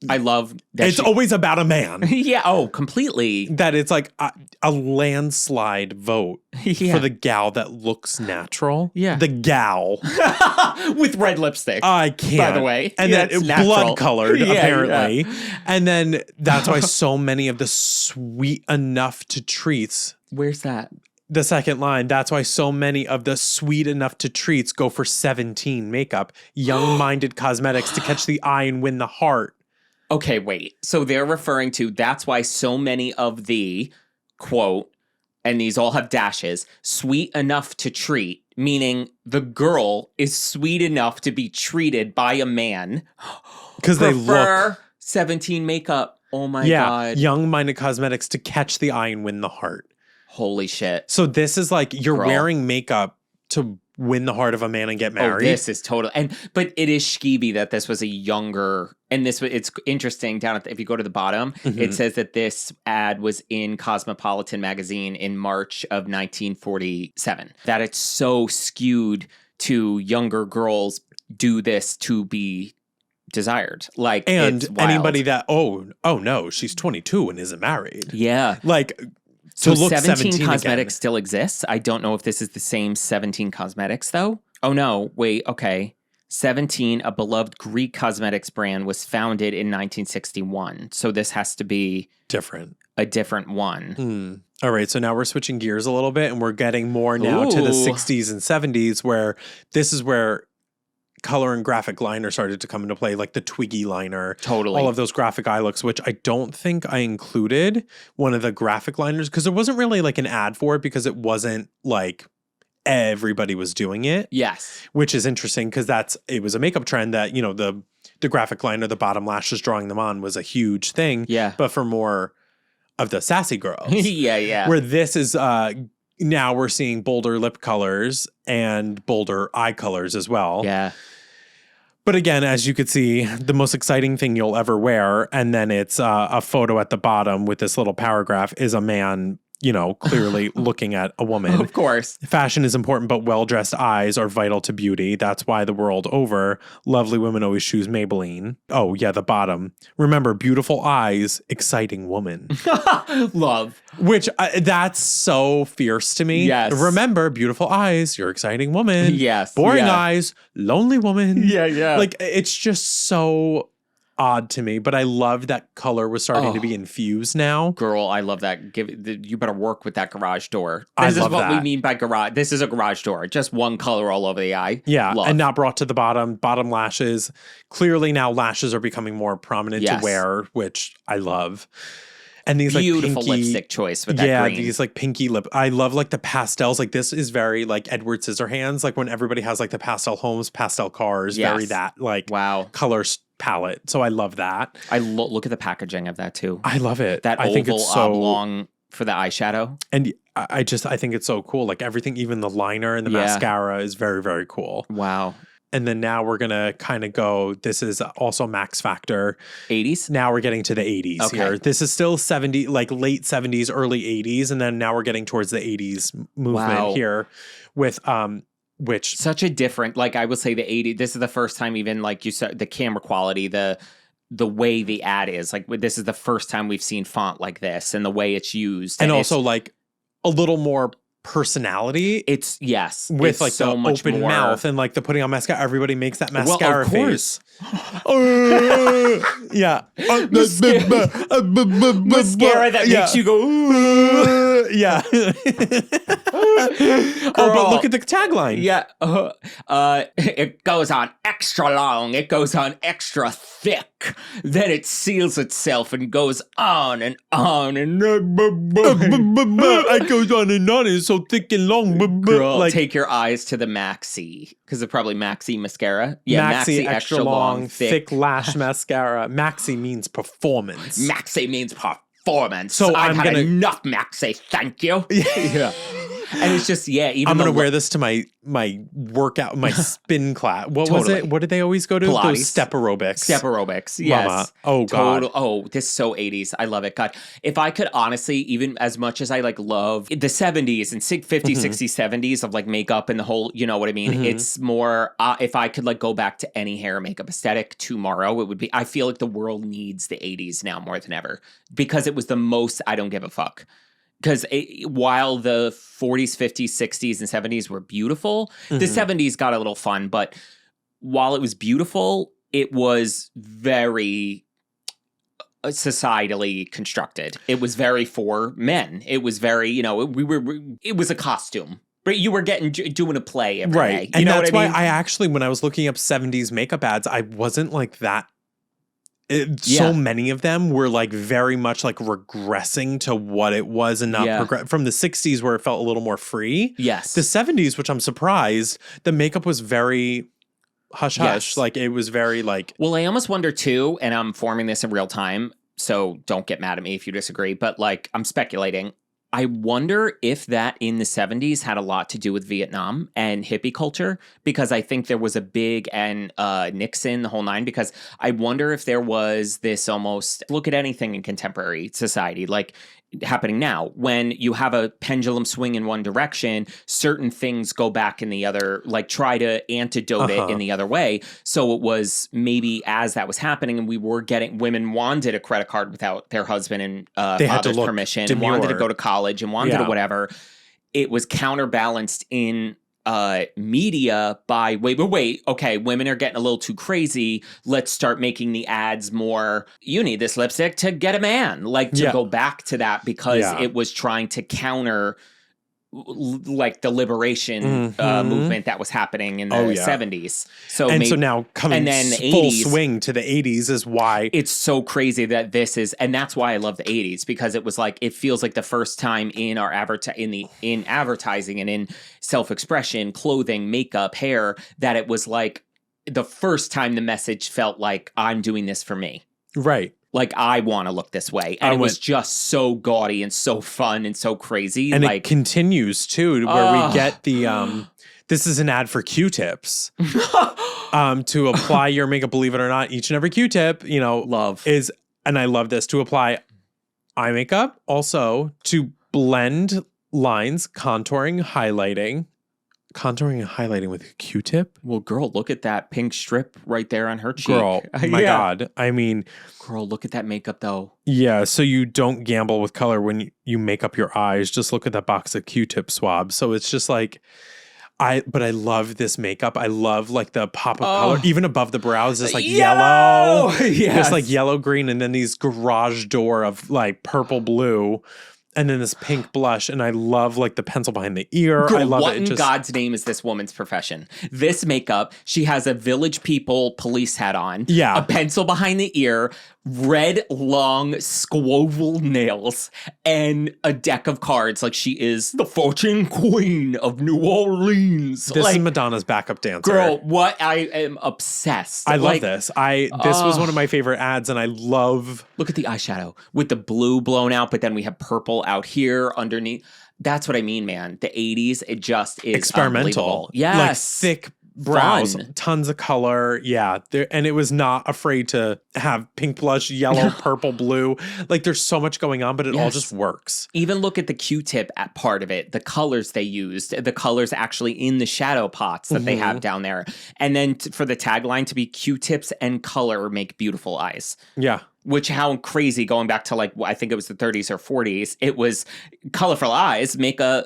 I love that it's always about a man. Yeah. Oh, completely. That it's like a landslide vote for the gal that looks natural. Yeah. The gal. With red lipstick. I can't. By the way. And then blood colored, apparently. Yeah. And then that's why so many of the sweet enough to treats. Where's that? The second line, that's why so many of the sweet enough to treats go for 17 makeup. Young-minded cosmetics to catch the eye and win the heart. Okay, wait. So they're referring to, that's why so many of the, quote, and these all have dashes, sweet enough to treat, meaning the girl is sweet enough to be treated by a man. Because they look 17 makeup. Oh my God. Yeah, young-minded cosmetics to catch the eye and win the heart. Holy shit. So this is like you're wearing makeup to win the heart of a man and get married. Oh, this is total. But it is skeevy that this was a younger, and it's interesting down if you go to the bottom, it says that this ad was in Cosmopolitan magazine in March of 1947. That it's so skewed to younger girls do this to be desired. Like, and it's wild. anybody that oh no, she's 22 and isn't married. Yeah. Like, so look 17 Cosmetics again. still exists. I don't know if this is the same 17 Cosmetics though. Oh no, wait, okay. 17, a beloved Greek cosmetics brand, was founded in 1961. So this has to be a different one. All right, so now we're switching gears a little bit and we're getting more now to the 60s and 70s where this is where color and graphic liner started to come into play, like the Twiggy liner. Totally. All of those graphic eye looks, which I don't think I included one of the graphic liners because there wasn't really like an ad for it because it wasn't like everybody was doing it. Yes. Which is interesting because it was a makeup trend that, you know, the graphic liner, the bottom lashes, drawing them on was a huge thing. Yeah. But for more of the sassy girls. Yeah. Where this is now we're seeing bolder lip colors and bolder eye colors as well. Yeah. But again, as you could see, the most exciting thing you'll ever wear, and then it's a photo at the bottom with this little paragraph, is a man, you know, clearly looking at a woman. Of course. Fashion is important, but well-dressed eyes are vital to beauty. That's why the world over, lovely women always choose Maybelline. Oh, yeah, the bottom. Remember, beautiful eyes, exciting woman. Love. Which, that's so fierce to me. Yes. Remember, beautiful eyes, you're exciting woman. Yes. Boring eyes, lonely woman. Yeah. Like, it's just so odd to me, but I love that color was starting to be infused now. Girl, I love that. You better work with that garage door. I This is love what we that. mean by garage. This is a garage door. Just one color all over the eye. Yeah, Love. and not brought to the bottom lashes. Clearly now lashes are becoming more prominent to wear, which I love. And these beautiful like pinky, lipstick choice with that green. These like pinky lip. I love like the pastels. Like this is very like Edward Scissorhands. Like when everybody has like the pastel homes, pastel cars, very that like color palette. So I love that. I look at the packaging of that too. I love it. That I think oval it's so oblong for the eyeshadow. And I think it's so cool. Like everything, even the liner and the mascara is very, very cool. Wow. And then now we're going to kind of go, this is also Max Factor. 80s? Now we're getting to the 80s here. This is still 70, like late 70s, early 80s. And then now we're getting towards the 80s movement here with, which. Such a different, like I would say the 80s, this is the first time even like you said, the camera quality, the way the ad is. Like this is the first time we've seen font like this and the way it's used. And also like a little more personality. It's with it's like so the much open more mouth and like the putting on mascara. Everybody makes that mascara face. Yeah, mascara that makes you go. Yeah. But look at the tagline. Yeah, it goes on extra long. It goes on extra thick. Then it seals itself and goes on and on and it goes on and on. It's so thick and long. Girl, like, take your eyes to the Maxi because it's probably Maxi mascara. Yeah, Maxi extra long, thick lash mascara. Maxi means performance. Maxi means performance. So I've had enough Maxi. Thank you. Yeah. And it's just, even I'm going to wear this to my workout, my spin class. What was it? What did they always go to? Pilates. Those step aerobics. Step aerobics, yes. Mama. Oh, God. Oh, this is so 80s. I love it. God, if I could honestly, even as much as I like love the 70s and 50s, 60s, 70s of like makeup and the whole, you know what I mean? It's more, if I could like go back to any hair and makeup aesthetic tomorrow, it would be, I feel like the world needs the 80s now more than ever because it was the most I don't give a fuck. Because while the 40s, 50s, 60s, and 70s were beautiful, the 70s got a little fun. But while it was beautiful, it was very societally constructed. It was very for men. It was very, it was a costume. But you were doing a play every day. You and know that's what I mean? why I actually, when I was looking up 70s makeup ads, I wasn't like that. So many of them were like very much like regressing to what it was and not from the 60s where it felt a little more free. Yes. The 70s, which I'm surprised, the makeup was very hush hush. Like it was very like. Well, I almost wonder too, and I'm forming this in real time, so don't get mad at me if you disagree, but like I'm speculating. I wonder if that in the 70s had a lot to do with Vietnam and hippie culture, because I think there was a big, and Nixon, the whole nine, because I wonder if there was this almost, look at anything in contemporary society, like happening now, when you have a pendulum swing in one direction, certain things go back in the other, like try to antidote it in the other way. So it was maybe as that was happening and we were getting, women wanted a credit card without their husband and father's permission, and wanted to go to college and wanted to whatever. It was counterbalanced in media by wait, okay, women are getting a little too crazy. Let's start making the ads more, you need this lipstick to get a man, like to go back to that because it was trying to counter like the liberation movement that was happening in the 70s. So now coming and then the full 80s, swing to the 80s is why it's so crazy that this is, and that's why I love the 80s, because it was like, it feels like the first time in our in advertising and in self-expression, clothing, makeup, hair, that it was like the first time the message felt like I'm doing this for me. Right. Like, I want to look this way. And it was just so gaudy and so fun and so crazy. And like, it continues, too, where we get the, this is an ad for Q-tips. To apply your makeup, believe it or not, each and every Q-tip, love is, and I love this, to apply eye makeup, also to blend lines, contouring and highlighting with a Q-tip. Well, girl, look at that pink strip right there on her cheek. Girl, my God. I mean, girl, look at that makeup though. Yeah, so you don't gamble with color when you make up your eyes. Just look at that box of Q-tip swabs. So it's just like, But I love this makeup. I love like the pop of Oh. color, even above the brows, this like Yellow! yellow, Yes. this like yellow green, and then these garage door of like purple blue, and then this pink blush. And I love like the pencil behind the ear. Girl, I love what it. in God's name is this woman's profession? This makeup, she has a Village People police hat on, Yeah. a pencil behind the ear, red, long, squoval nails, and a deck of cards like she is the fortune queen of New Orleans. This like, is Madonna's backup dancer. girl, what? I am obsessed. I love Like, this. This was one of my favorite ads, and I love. Look at the eyeshadow with the blue blown out, but then we have purple out here underneath. That's what I mean, man. The 80s, it just is Experimental. unbelievable. Yes. Like thick brows, Fun. tons of color. Yeah. And it was not afraid to have pink blush, yellow, purple, blue. Like there's so much going on, but it all Yes. just works. Even look at the Q-tip at part of it, the colors they used, the colors actually in the shadow pots that they have down there. And then for the tagline to be Q-tips and color make beautiful eyes. Yeah. Which how crazy, going back to like, I think it was the 30s or 40s, it was colorful eyes make a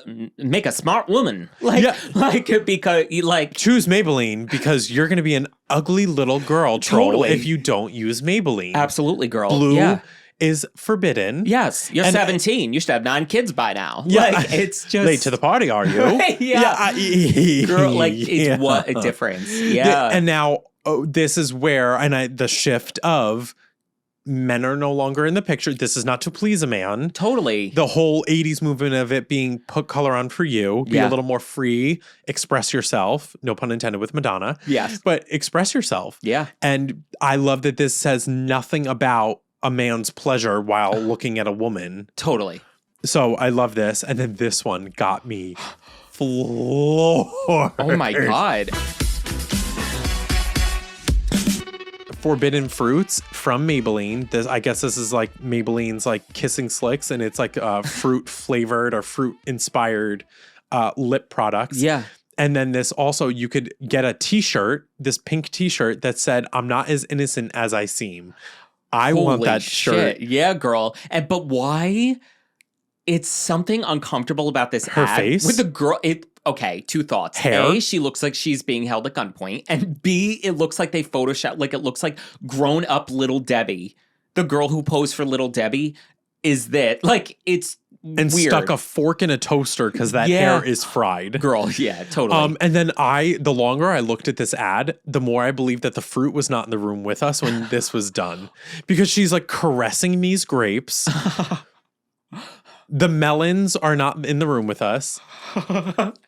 smart woman. Like, Yeah. like because you like, Choose Maybelline because you're going to be an ugly little girl troll Totally. if you don't use Maybelline. absolutely, girl. Blue Yeah. is forbidden. Yes, you're And- 17. You should have 9 kids by now. Yeah. Like, it's just Late to the party, are you? yeah. Girl, like, it's Yeah. what a difference. Yeah. And now this is where, the shift of men are no longer in the picture. This is not to please a man. Totally. The whole 80s movement of it being put color on for you, be Yeah. a little more free, express yourself. No pun intended with Madonna. Yes. But express yourself. Yeah. And I love that this says nothing about a man's pleasure while looking at a woman. Totally. So I love this. And then this one got me floored. Oh my God. Forbidden Fruits from Maybelline. I guess this is like Maybelline's like Kissing Slicks, and it's like fruit flavored or fruit inspired lip products. Yeah. And then this also, you could get a t-shirt, this pink t-shirt that said, "I'm not as innocent as I seem." I want Holy that shirt. shit. Yeah, girl. But why? It's something uncomfortable about this Her ad. face? With the girl. Okay, 2 thoughts. Hair? A, she looks like she's being held at gunpoint. And B, it looks like they photoshopped, like it looks like grown up Little Debbie. The girl who posed for Little Debbie is that. Like, it's And weird. stuck a fork in a toaster because that Yeah. hair is fried. Girl, yeah, totally. And then the longer I looked at this ad, the more I believed that the fruit was not in the room with us when this was done. Because she's like caressing these grapes. The melons are not in the room with us.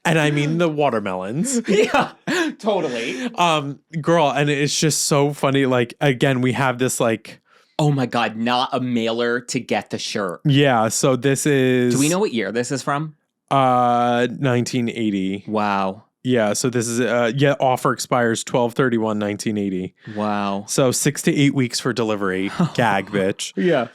And I mean the watermelons. Yeah, totally. Girl, and it's just so funny. Like, again, we have this like, Oh my God, not a mailer to get the shirt. yeah, so this is Do we know what year this is from? 1980. Wow. Yeah, so this is offer expires 12/31/1980. Wow. So 6 to 8 weeks for delivery. Gag, bitch. Yeah.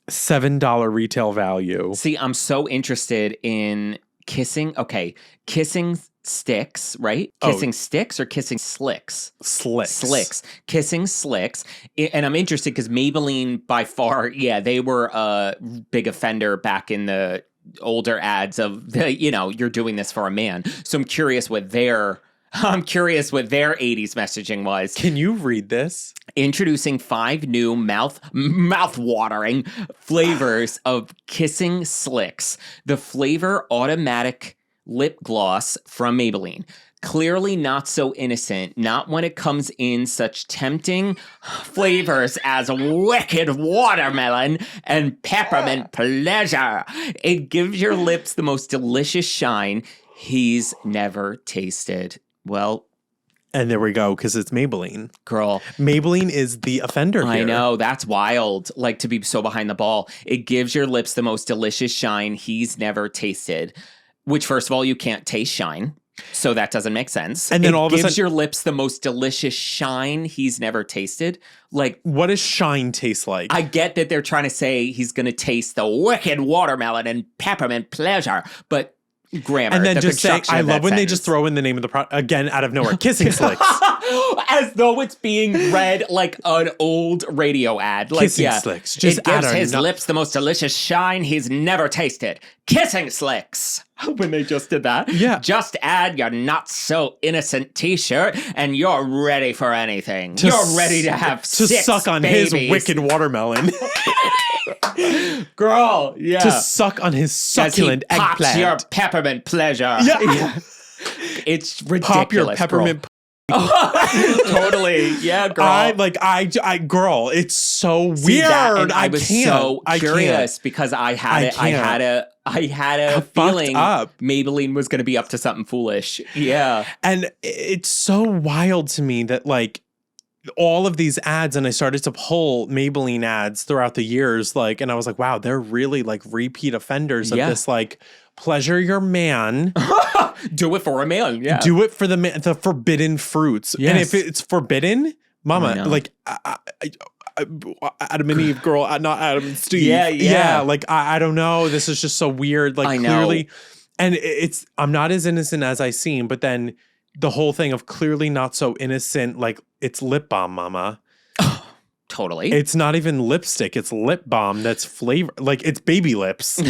$7 retail value. See, I'm so interested in kissing. Okay. Kissing sticks, right? Oh. Kissing sticks or kissing slicks? Slicks. Kissing slicks. And I'm interested because Maybelline, by far, yeah, they were a big offender back in the older ads of you're doing this for a man. So I'm curious what their 80s messaging was. Can you read this? Introducing 5 new mouth-watering flavors of Kissing Slicks. The flavor automatic lip gloss from Maybelline. Clearly not so innocent, not when it comes in such tempting flavors as wicked watermelon and peppermint pleasure. It gives your lips the most delicious shine he's never tasted. Well, And there we go, because it's Maybelline. girl, Maybelline is the offender here. I know, that's wild. Like, to be so behind the ball. It gives your lips the most delicious shine he's never tasted. Which, first of all, you can't taste shine. So that doesn't make sense. And then it all of a gives sudden- your lips the most delicious shine he's never tasted. Like, What does shine taste like? I get that they're trying to say he's going to taste the wicked watermelon and peppermint pleasure, but Grammar. And then the just say, construction I of love that when they just sentence. throw in the name of the product again out of nowhere. Kissing Slicks. As though it's being read like an old radio ad. Like, Kissing Slicks. Just it gives add a his nu- lips the most delicious shine he's never tasted. Kissing Slicks. When they just did that. Yeah. Just add your not so innocent t-shirt and you're ready for anything. You're ready to have to 6 suck on babies. his wicked watermelon. Girl, yeah. To suck on his succulent As he pops eggplant. your peppermint pleasure. Yeah. It's ridiculous. Pop your peppermint. Totally. Yeah, girl. I girl, it's so See weird. that, and I was can't. so I curious because I had a feeling up. Maybelline was going to be up to something foolish. Yeah. And it's so wild to me that like all of these ads, and I started to pull Maybelline ads throughout the years, like, and I was like, wow, they're really like repeat offenders of this, like, pleasure your man. Do it for a man. Yeah. Do it for the man, the forbidden fruits. Yes. And if it's forbidden, mama, know. like, Adam and Eve, girl, not Adam and Steve. Yeah. Like, I don't know. This is just so weird. Like, I know. clearly, and I'm not as innocent as I seem, but then the whole thing of clearly not so innocent, like, it's lip balm, mama. Totally. It's not even lipstick. It's lip balm that's flavor. Like, it's baby lips.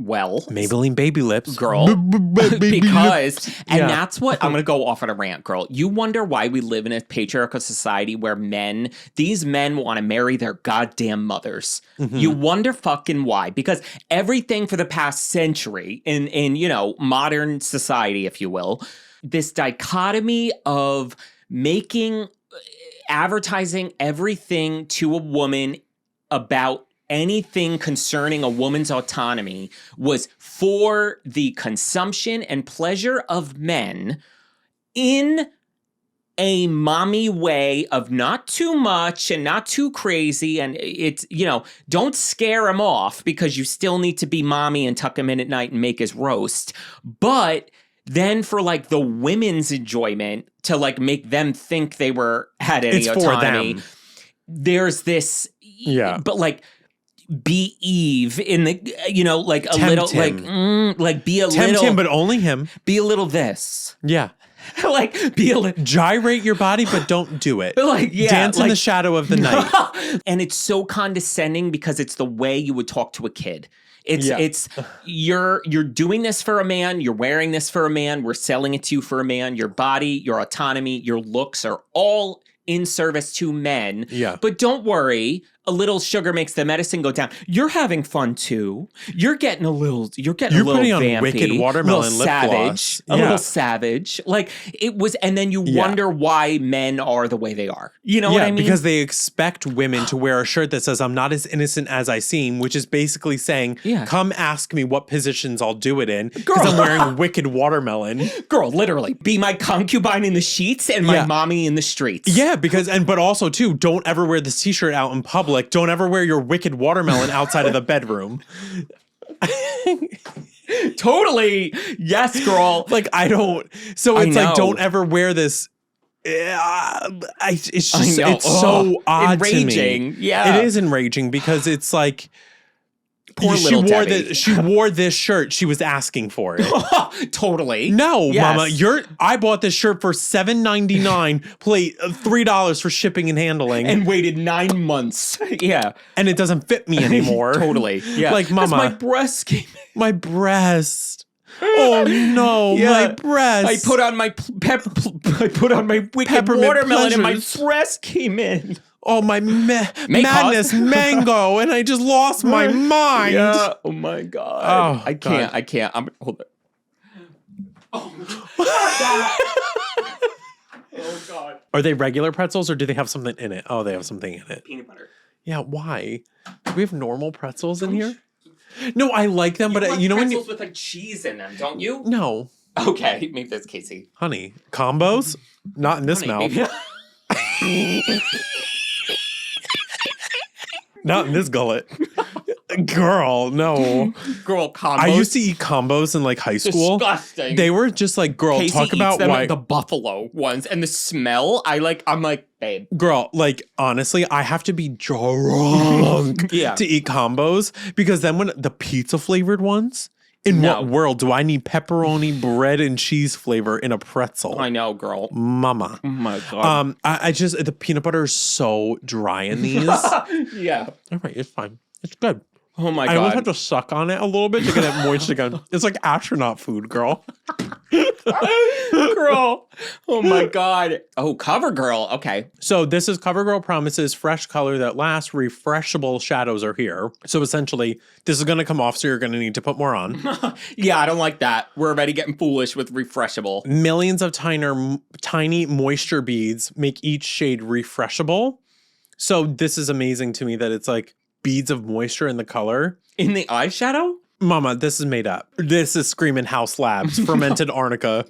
Well, Maybelline baby lips. girl, Baby because, lips. and Yeah. that's what, I'm going to go off on a rant, girl. You wonder why we live in a patriarchal society where these men want to marry their goddamn mothers. Mm-hmm. You wonder fucking why. Because everything for the past century in modern society, if you will, this dichotomy of advertising everything to a woman about anything concerning a woman's autonomy was for the consumption and pleasure of men in a mommy way of not too much and not too crazy. And it's, don't scare him off because you still need to be mommy and tuck him in at night and make his roast. But then for like the women's enjoyment to like make them think they had any It's autonomy. for them. There's this, but like, be Eve in the, like a Tempt little, him. like be a Tempt little, him, but only him. be a little this, Yeah. like be a little, Gyrate your body, but don't do it. like, yeah, Dance in like- the shadow of the night. And it's so condescending because it's the way you would talk to a kid. Yeah. It's you're doing this for a man, you're wearing this for a man, we're selling it to you for a man. Your body, your autonomy, your looks are all in service to men. Yeah. But don't worry, a little sugar makes the medicine go down. You're having fun too. You're getting a little putting on vampy, wicked watermelon little lip savage, gloss. a Yeah. little savage. Like it was, and then you wonder why men are the way they are. You know what I mean? Because they expect women to wear a shirt that says, I'm not as innocent as I seem, which is basically saying, come ask me what positions I'll do it in because I'm wearing wicked watermelon. Girl, literally, be my concubine in the sheets and my mommy in the streets. Yeah, but also too, don't ever wear this t-shirt out in public. Don't ever wear your wicked watermelon outside of the bedroom. Totally. Yes, girl. Like, I don't. So it's like, don't ever wear this. It's just, it's so odd enraging. to me. Yeah. It is enraging because it's like, Poor little Debbie. she wore this shirt. She was asking for it. Totally. No, Yes. mama, I bought this shirt for $7.99, plate $3 for shipping and handling, And waited 9 months. Yeah. and it doesn't fit me anymore. Totally. Yeah. Like, mama, my breast came in. my breast. Oh no, my breast. I put on my wicked Peppermint watermelon and my pleasures. breast came in. Oh, my madness mango, and I just lost my mind. Yeah. Oh my god. Oh, I can't. God. I can't. Hold it. Oh god. Are they regular pretzels or do they have something in it? Oh, they have something in it. Peanut butter. Yeah, why? Do we have normal pretzels in here? No, I like them, but you know when you... with like cheese in them, don't you? No. Okay, maybe that's Casey. Honey, combos? Not in this mouth. Not in this gullet. Girl, no. Girl, combos. I used to eat combos in like high school. Disgusting. They were just like, girl, Casey talk about eats them, why... the buffalo ones and the smell. I'm like, babe. Girl, like, honestly, I have to be drunk Yeah. to eat combos because then when the pizza flavored ones, In No. what world do I need pepperoni, bread, and cheese flavor in a pretzel? I know, girl. Mama. Oh my God. I just, the peanut butter is so dry in these. Yeah. All right, it's fine. It's good. Oh my I almost have God. to suck on it a little bit to get it moist again. It's like astronaut food, girl. Girl. Oh my God. Oh, CoverGirl. Okay. So this is CoverGirl promises fresh color that lasts. Refreshable shadows are here. So essentially, this is going to come off, so you're going to need to put more on. Yeah, I don't like that. We're already getting foolish with refreshable. Millions of tiny moisture beads make each shade refreshable. So this is amazing to me that it's like beads of moisture in the color. In the eyeshadow? Mama, this is made up. This is Screamin' House Labs, fermented arnica.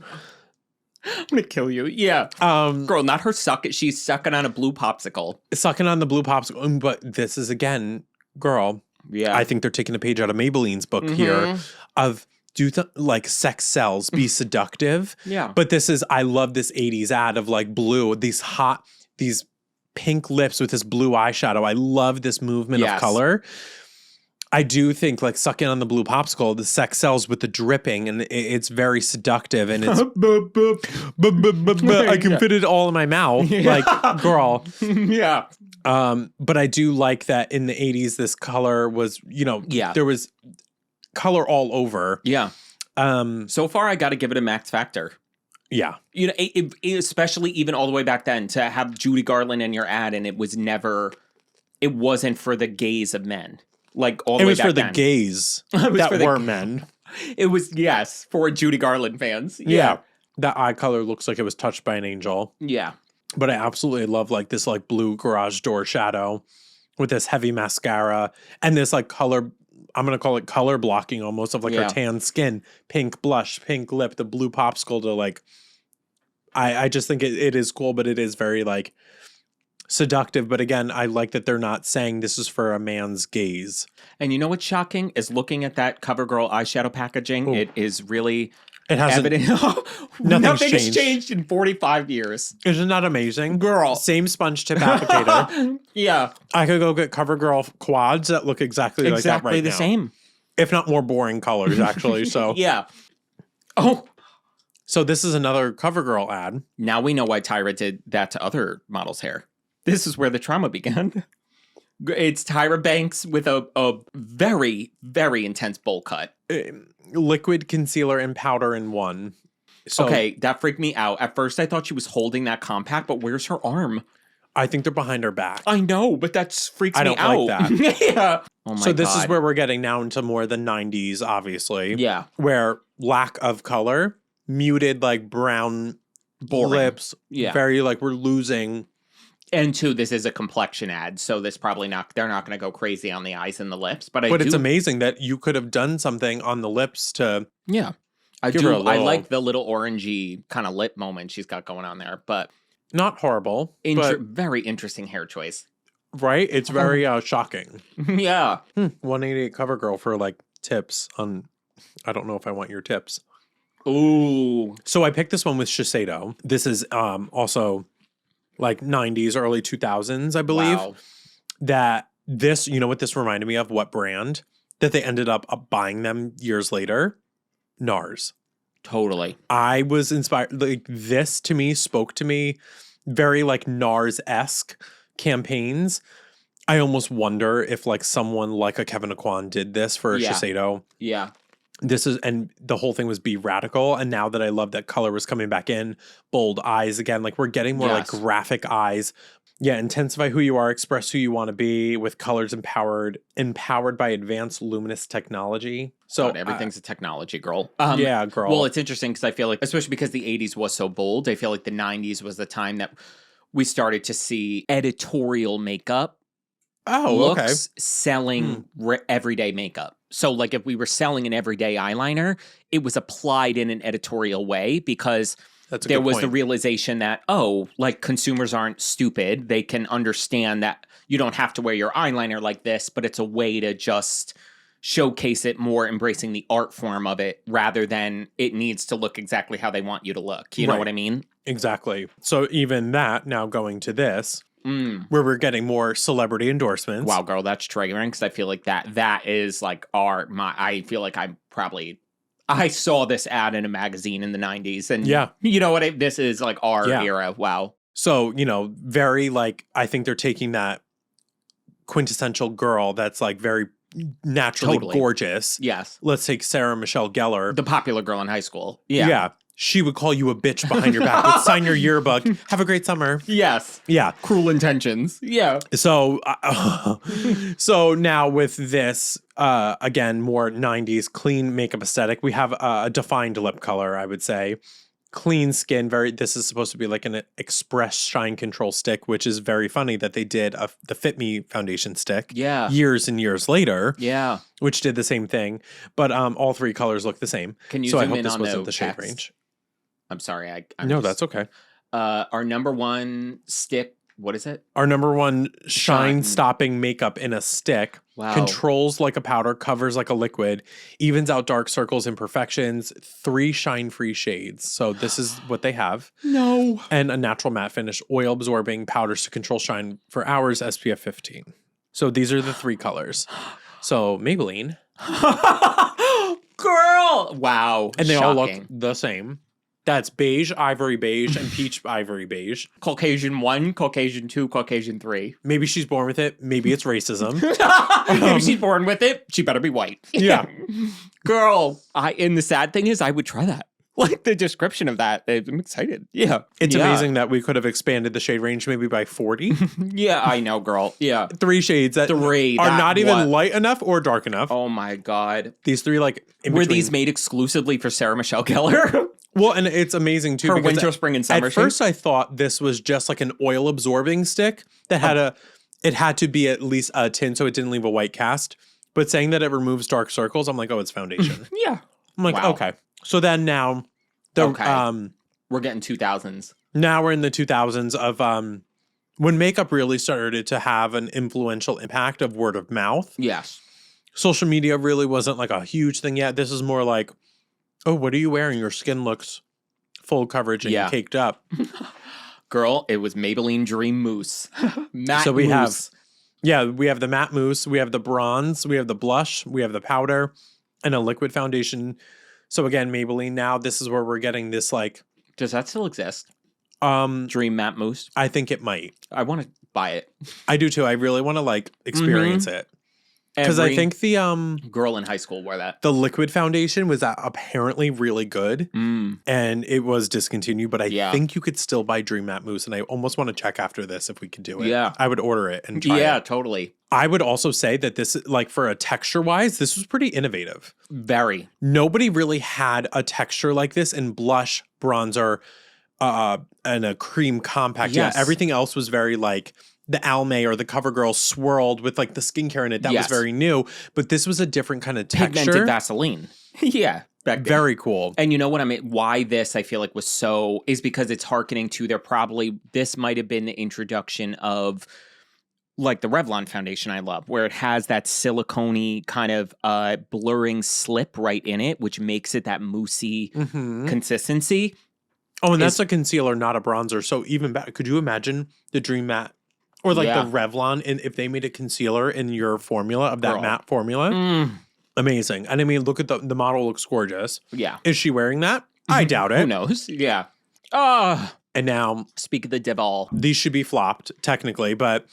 I'm gonna kill you. Yeah. Girl, not her she's sucking on a blue popsicle. Sucking on the blue popsicle. But this is, again, girl, Yeah. I think they're taking a page out of Maybelline's book here of like sex sells, be seductive. Yeah. But this is, I love this 80s ad of like blue, these pink lips with this blue eyeshadow. I love this movement of color. I do think like sucking on the blue popsicle, the sex sells with the dripping, and it's very seductive, and it's I can fit it all in my mouth. Like, girl. Yeah. But I do like that in the 80s, this color was, there was color all over. Yeah. So far, I got to give it a max factor. Yeah. Especially even all the way back then, to have Judy Garland in your ad, and it wasn't for the gaze of men. Like all the way back then. It was for the gays that were men. It was, yes, for Judy Garland fans. Yeah. That eye color looks like it was touched by an angel. Yeah. But I absolutely love like this like blue garage door shadow with this heavy mascara and this like color, I'm going to call it color blocking almost of like her tan skin, pink blush, pink lip, the blue popsicle to like, I just think it is cool, but it is very like seductive. But again, I like that they're not saying this is for a man's gaze. And you know what's shocking is looking at that CoverGirl eyeshadow packaging. Ooh. It is really evident. Nothing's changed in 45 years. Isn't that amazing? Girl. Same sponge tip applicator. Yeah. I could go get CoverGirl quads that look exactly like that right now. Exactly the same. If not more boring colors, actually. So yeah. Oh. So this is another CoverGirl ad. Now we know why Tyra did that to other models' hair. This is where the trauma began. It's Tyra Banks with a very, very intense bowl cut. Liquid concealer and powder in one. So, okay, that freaked me out. At first, I thought she was holding that compact, but where's her arm? I think they're behind her back. I know, but that freaks me out. I don't like that. Yeah. Oh my God. So this is where we're getting now into more the 90s, obviously. Yeah. Where lack of color, muted like brown boring lips. Yeah. Very like we're losing. And two, this is a complexion ad, so this probably they're not going to go crazy on the eyes and the lips. But it's amazing that you could have done something on the lips to. Yeah. I like the little orangey kind of lip moment she's got going on there, but not horrible. But very interesting hair choice. Right? It's very shocking. Yeah. 188 CoverGirl for like tips on. I don't know if I want your tips. Ooh. So I picked this one with Shiseido. This is also like 90s, early 2000s, I believe. Wow. That this, you know what this reminded me of? What brand? That they ended up buying them years later? NARS. Totally. I was inspired. Like this to me spoke to me very like NARS-esque campaigns. I almost wonder if like someone like a Kevin Aquan did this for Shiseido. Yeah. And the whole thing was be radical. And now that I love that color was coming back in, bold eyes again, like we're getting more like graphic eyes. Yeah, intensify who you are, express who you want to be with colors empowered by advanced luminous technology. So everything's a technology, girl. Yeah, girl. Well, it's interesting because I feel like, especially because the 80s was so bold, I feel like the 90s was the time that we started to see editorial makeup. Looks selling everyday makeup. So like if we were selling an everyday eyeliner, it was applied in an editorial way because there was the realization that, like consumers aren't stupid. They can understand that you don't have to wear your eyeliner like this, but it's a way to just showcase it more, embracing the art form of it rather than it needs to look exactly how they want you to look. You know what I mean? Exactly. So even that, now going to this, where we're getting more celebrity endorsements. Wow, girl, that's triggering because I feel like that is like I feel like I'm probably I saw this ad in a magazine in the 90s. And Yeah. you know what? This is like our era. Wow. So, very like, I think they're taking that quintessential girl that's like very naturally gorgeous. Yes. Let's take Sarah Michelle Gellar. The popular girl in high school. Yeah. Yeah. She would call you a bitch behind your back. Would sign your yearbook. Have a great summer. Yes. Yeah. Cruel intentions. Yeah. So, so now with this, again, more 90s clean makeup aesthetic, we have a defined lip color, I would say. Clean skin. This is supposed to be like an express shine control stick, which is very funny that they did the Fit Me foundation stick. Yeah. Years and years later. Yeah. Which did the same thing. But all three colors look the same. Can you so zoom I hope in this on wasn't the the shade text? range. I'm sorry. No, that's okay. Our number one stick, what is it? Our number one shine stopping makeup in a stick. Wow. Controls like a powder, covers like a liquid, evens out dark circles, imperfections, 3 shine-free shades. So this is what they have. No. And a natural matte finish, oil absorbing powders to control shine for hours, SPF 15. So these are the 3 colors. So Maybelline. Girl. Wow. And they all look Shocking. the same. That's beige, ivory beige, and peach ivory beige. Caucasian 1, Caucasian 2, Caucasian 3. Maybe she's born with it. Maybe it's racism. If she's born with it, she better be white. Yeah. Girl, and the sad thing is I would try that. Like the description of that, I'm excited. Yeah. It's amazing that we could have expanded the shade range maybe by 40. Yeah, I know, girl. Yeah. 3 shades that are not even light enough or dark enough. Oh my God. These 3 like in Were between. these made exclusively for Sarah Michelle Gellar? Well, and it's amazing too. Her because winter, spring, and summer At first I thought this was just like an oil absorbing stick that had it had to be at least a tin so it didn't leave a white cast. But saying that it removes dark circles, I'm like, oh, it's foundation. Yeah. I'm like, okay. So then now we're getting 2000s. Now we're in the 2000s of when makeup really started to have an influential impact of word of mouth. Yes. Social media really wasn't like a huge thing yet. This is more like, oh, what are you wearing? Your skin looks full coverage and caked up. Girl, it was Maybelline Dream Mousse. Matte so we mousse. we have the matte mousse, we have the bronze, we have the blush, we have the powder, and a liquid foundation. So again, Maybelline now, this is where we're getting this like... Does that still exist? Dream Matte Mousse? I think it might. I want to buy it. I do too. I really want to like experience it. Because I think the girl in high school wore that. The liquid foundation was apparently really good, and it was discontinued. But I think you could still buy Dream Matte Mousse, and I almost want to check after this if we could do it. Yeah, I would order it and try it. Yeah, totally. I would also say that this, like for a texture wise, this was pretty innovative. Very. Nobody really had a texture like this in blush, bronzer, and a cream compact. Yes. Yeah, everything else was very like the Almay or the CoverGirl swirled with like the skincare in it. That was very new. But this was a different kind of texture. Pigmented Vaseline. Yeah. Very cool. And you know what I mean? Why this I feel like was so is because it's hearkening to this might have been the introduction of like the Revlon foundation I love, where it has that silicone-y kind of blurring slip right in it, which makes it that moussey consistency. Oh, and that's a concealer, not a bronzer. So even better. Could you imagine the Dream Matte? Or like the Revlon, and if they made a concealer in your formula of that matte formula, amazing. And I mean, look at the model looks gorgeous. Yeah. Is she wearing that? I doubt it. Who knows? Yeah. And now, speak of the devil. These should be flopped technically, but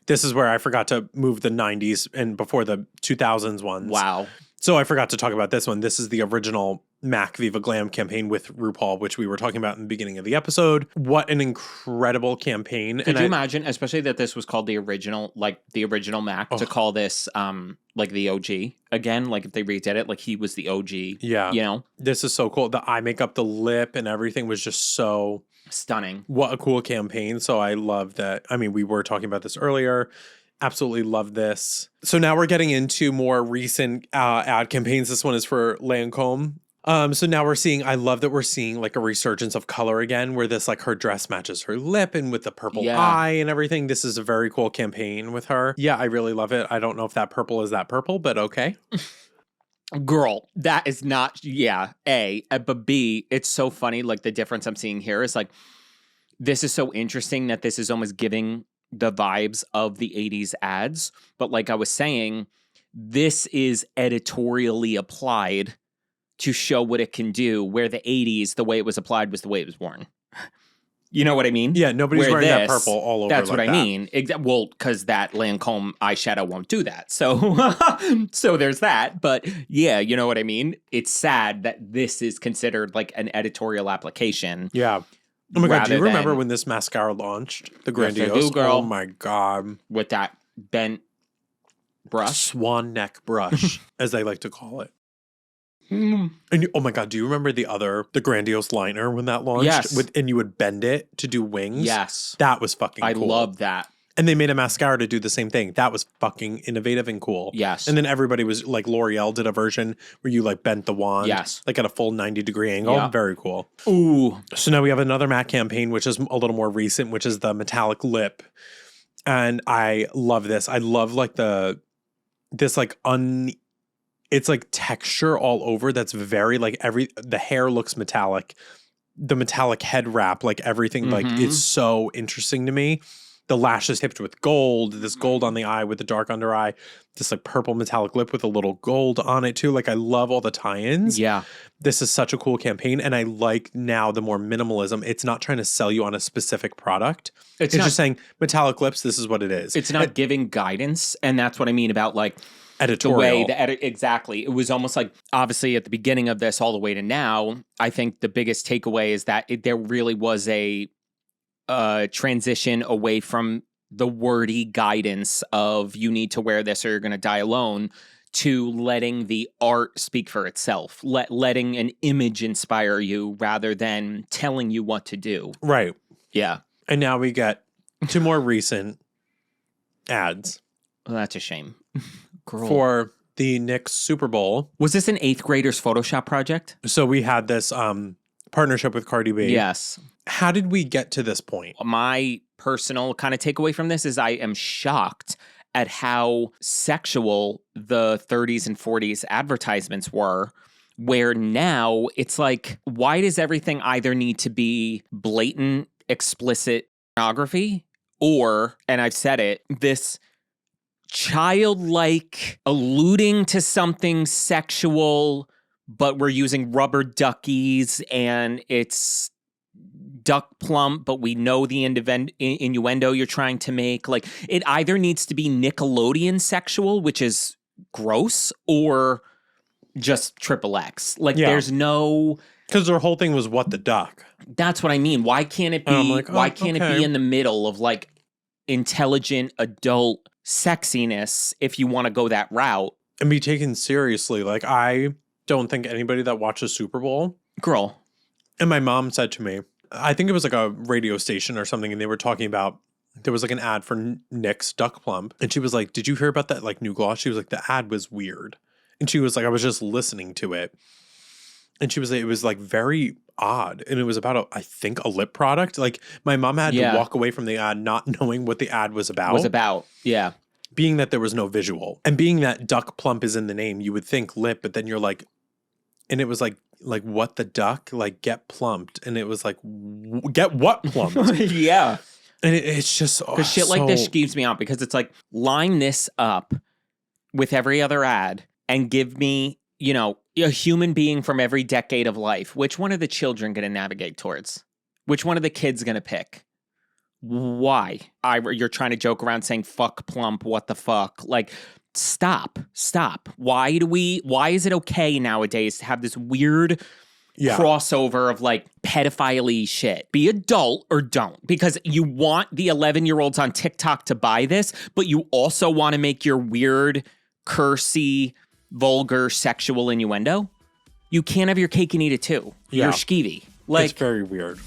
this is where I forgot to move the 90s and before the 2000s ones. Wow. So I forgot to talk about this one. This is the original MAC Viva Glam campaign with RuPaul, which we were talking about in the beginning of the episode. What an incredible campaign. Could you imagine, especially that this was called the original MAC, to call this like the OG again? Like if they redid it, like he was the OG. Yeah. You know? This is so cool. The eye makeup, the lip, and everything was just so... stunning. What a cool campaign. So I love that. I mean, we were talking about this earlier. Absolutely love this. So now we're getting into more recent ad campaigns. This one is for Lancome. So now I love that we're seeing like a resurgence of color again, where this like her dress matches her lip and with the purple eye and everything. This is a very cool campaign with her. Yeah, I really love it. I don't know if that purple is that purple, but okay. Girl, that is not, but B, it's so funny. Like the difference I'm seeing here is like, this is so interesting that this is almost giving the vibes of the 80s ads. But like I was saying, this is editorially applied to show what it can do, where the 80s, the way it was applied was the way it was worn. You know what I mean? Yeah, nobody's wearing that purple all over. That's like what that. I mean. Well, because that Lancome eyeshadow won't do that. So, so there's that. But yeah, you know what I mean? It's sad that this is considered like an editorial application. Yeah. Oh my God, do you remember when this mascara launched? The Grandiose? Yes, I do, girl. Oh my God. With that bent brush. Swan neck brush, as they like to call it. Mm. And oh my God, do you remember the Grandiose liner when that launched? Yes. And you would bend it to do wings? Yes. That was fucking cool. I love that. And they made a mascara to do the same thing. That was fucking innovative and cool. Yes. And then everybody was like, L'Oreal did a version where you like bent the wand. Yes. Like at a full 90-degree angle. Yeah. Very cool. Ooh. So now we have another MAC campaign, which is a little more recent, which is the metallic lip. And I love this. I love like it's like texture all over that's very like the hair looks metallic. The metallic head wrap, like everything, like it's so interesting to me. The lashes tipped with gold, this gold on the eye with the dark under eye, this like purple metallic lip with a little gold on it too. Like I love all the tie-ins. Yeah. This is such a cool campaign. And I like now the more minimalism. It's not trying to sell you on a specific product. It's just saying metallic lips, this is what it is. It's not giving guidance. And that's what I mean about like editorial. The way exactly. It was almost like obviously at the beginning of this all the way to now, I think the biggest takeaway is that there really was a transition away from the wordy guidance of you need to wear this or you're going to die alone to letting the art speak for itself, letting an image inspire you rather than telling you what to do. Right. Yeah. And now we get two more recent ads. Well, that's a shame. Girl. For the Knicks Super Bowl. Was this an 8th grader's Photoshop project? So we had this partnership with Cardi B. Yes. How did we get to this point? My personal kind of takeaway from this is I am shocked at how sexual the 30s and 40s advertisements were, where now it's like, why does everything either need to be blatant, explicit pornography or, and I've said it, this childlike alluding to something sexual, but we're using rubber duckies and it's duck plump, but we know the innuendo you're trying to make. Like it either needs to be Nickelodeon sexual, which is gross, or just XXX. Like there's no... Because their whole thing was what the duck. That's what I mean. Why can't it be, why can't it be in the middle of like intelligent adult sexiness if you want to go that route? And be taken seriously. Like I don't think anybody that watches Super Bowl... Girl. And my mom said to me, I think it was like a radio station or something, and they were talking about, there was like an ad for Nick's Duck Plump. And she was like, did you hear about that like new gloss? She was like, the ad was weird. And she was like, I was just listening to it. And she was like, it was like very odd. And it was about, I think, a lip product. Like my mom had to walk away from the ad not knowing what the ad was about. Yeah. Being that there was no visual. And being that Duck Plump is in the name, you would think lip, but then you're like, and it was like what the duck, like get plumped. And it was like, get what plumped? Yeah. And it's just because shit like this skeeves me out, because it's like, line this up with every other ad and give me, you know, a human being from every decade of life. Which one are the children going to navigate towards? Which one are the kids going to pick? Why? You're trying to joke around saying fuck plump, what the fuck? Like, stop. Why is it okay nowadays to have this weird crossover of like pedophilia shit? Be adult or don't, because you want the 11-year-olds on TikTok to buy this, but you also want to make your weird, cursy, vulgar sexual innuendo. You can't have your cake and eat it too. Yeah. You're skeevy. Like, it's very weird.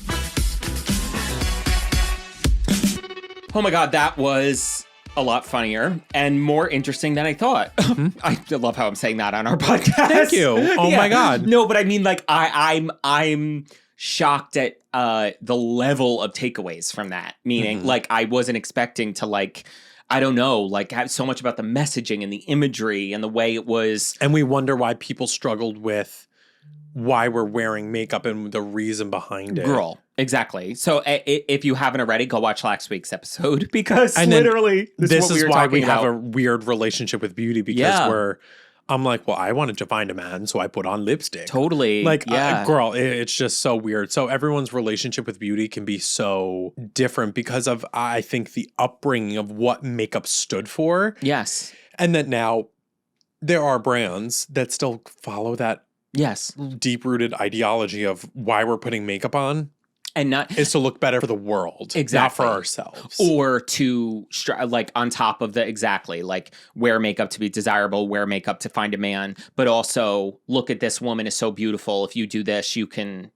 Oh my God, that was a lot funnier and more interesting than I thought. I love how I'm saying that on our podcast. Thank you. Oh my God. No, but I mean, like, I'm shocked at the level of takeaways from that. Meaning, like, I wasn't expecting to, like, I don't know, like, have so much about the messaging and the imagery and the way it was. And we wonder why people struggled with why we're wearing makeup and the reason behind it. Girl, exactly. So if you haven't already, go watch last week's episode, because literally this is why we about. have a weird relationship with beauty, because we're I'm like, well, I wanted to find a man, so I put on lipstick. Totally. Like, yeah. girl, it's just so weird. So everyone's relationship with beauty can be so different because of, I think, the upbringing of what makeup stood for. Yes. And that now there are brands that still follow that Yes. deep-rooted ideology of why we're putting makeup on. And not is to look better for the world, exactly. not for ourselves. Or to, like, on top of the, exactly, like, wear makeup to be desirable, wear makeup to find a man, but also, look at this woman is so beautiful. If you do this, you can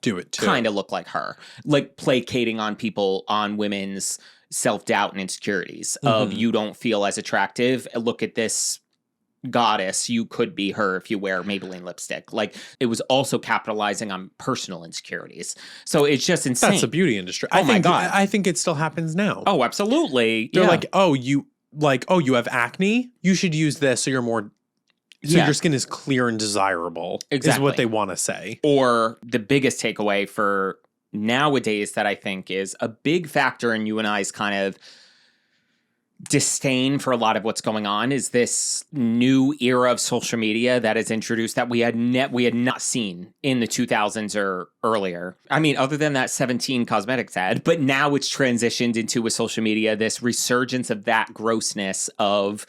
do it too. Kind of look like her. Like, placating on people, on women's self-doubt and insecurities of you don't feel as attractive. Look at this goddess, you could be her if you wear Maybelline lipstick. Like, it was also capitalizing on personal insecurities. So it's just insane. That's the beauty industry. My God. I think it still happens now. Oh, absolutely. They're like, you have acne? You should use this so you're more your skin is clear and desirable. Exactly. Is what they want to say. Or the biggest takeaway for nowadays that I think is a big factor in you and I's kind of disdain for a lot of what's going on is this new era of social media that is introduced that we had not seen in the 2000s or earlier. I mean, other than that 17 cosmetics ad, but now it's transitioned into with social media, this resurgence of that grossness of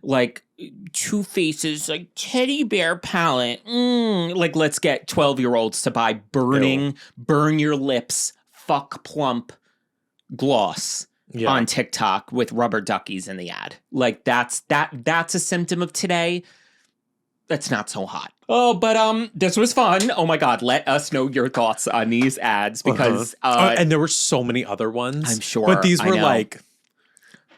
like Too Faced's like teddy bear palette. Like, let's get 12-year-olds to buy burn your lips, fuck plump gloss. Yeah. On TikTok with rubber duckies in the ad. Like, that's a symptom of today. That's not so hot. Oh, but this was fun. Oh my God, let us know your thoughts on these ads because and there were so many other ones. I'm sure. But these were like,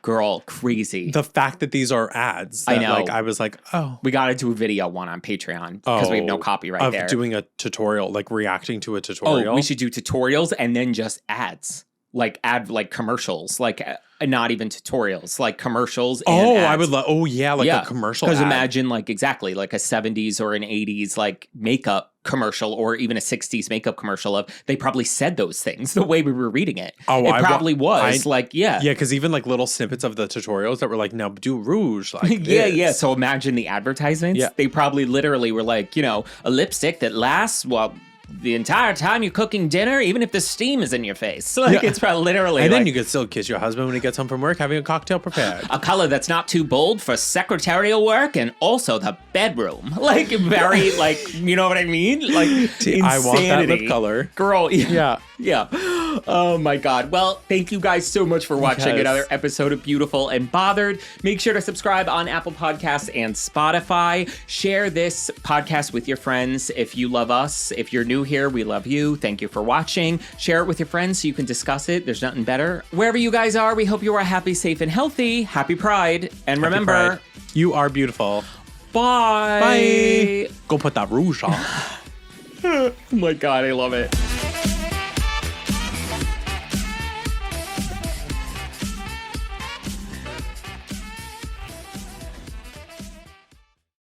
girl, crazy. The fact that these are ads. That, I know. Like, I was like, oh. We got to do a video one on Patreon because we have no copyright there. Doing a tutorial, like reacting to a tutorial. Oh, we should do tutorials and then just ads. Like commercials, like not even tutorials, like commercials. And ads. I would love. Oh yeah, like a commercial. Because imagine like a 70s or an 80s like makeup commercial, or even a 60s makeup commercial of they probably said those things the way we were reading it. Oh, it probably was yeah. Because even like little snippets of the tutorials that were like, now do rouge like yeah. So imagine the advertisements. Yeah. They probably literally were like, a lipstick that lasts the entire time you're cooking dinner, even if the steam is in your face. Like, it's probably literally. And then you could still kiss your husband when he gets home from work, having a cocktail prepared. A color that's not too bold for secretarial work and also the bedroom. Like, very, like, you know what I mean? Like, insanity. I want that lip color. Girl, yeah. Oh my God. Well, thank you guys so much for watching another episode of Beautiful and Bothered. Make sure to subscribe on Apple Podcasts and Spotify. Share this podcast with your friends if you love us. If you're new here, we love you. Thank you for watching. Share it with your friends so you can discuss it. There's nothing better. Wherever you guys are, we hope you are happy, safe, and healthy. Happy Pride. And remember, Pride. You are beautiful. Bye. Bye. Go put that rouge on. Oh my God, I love it.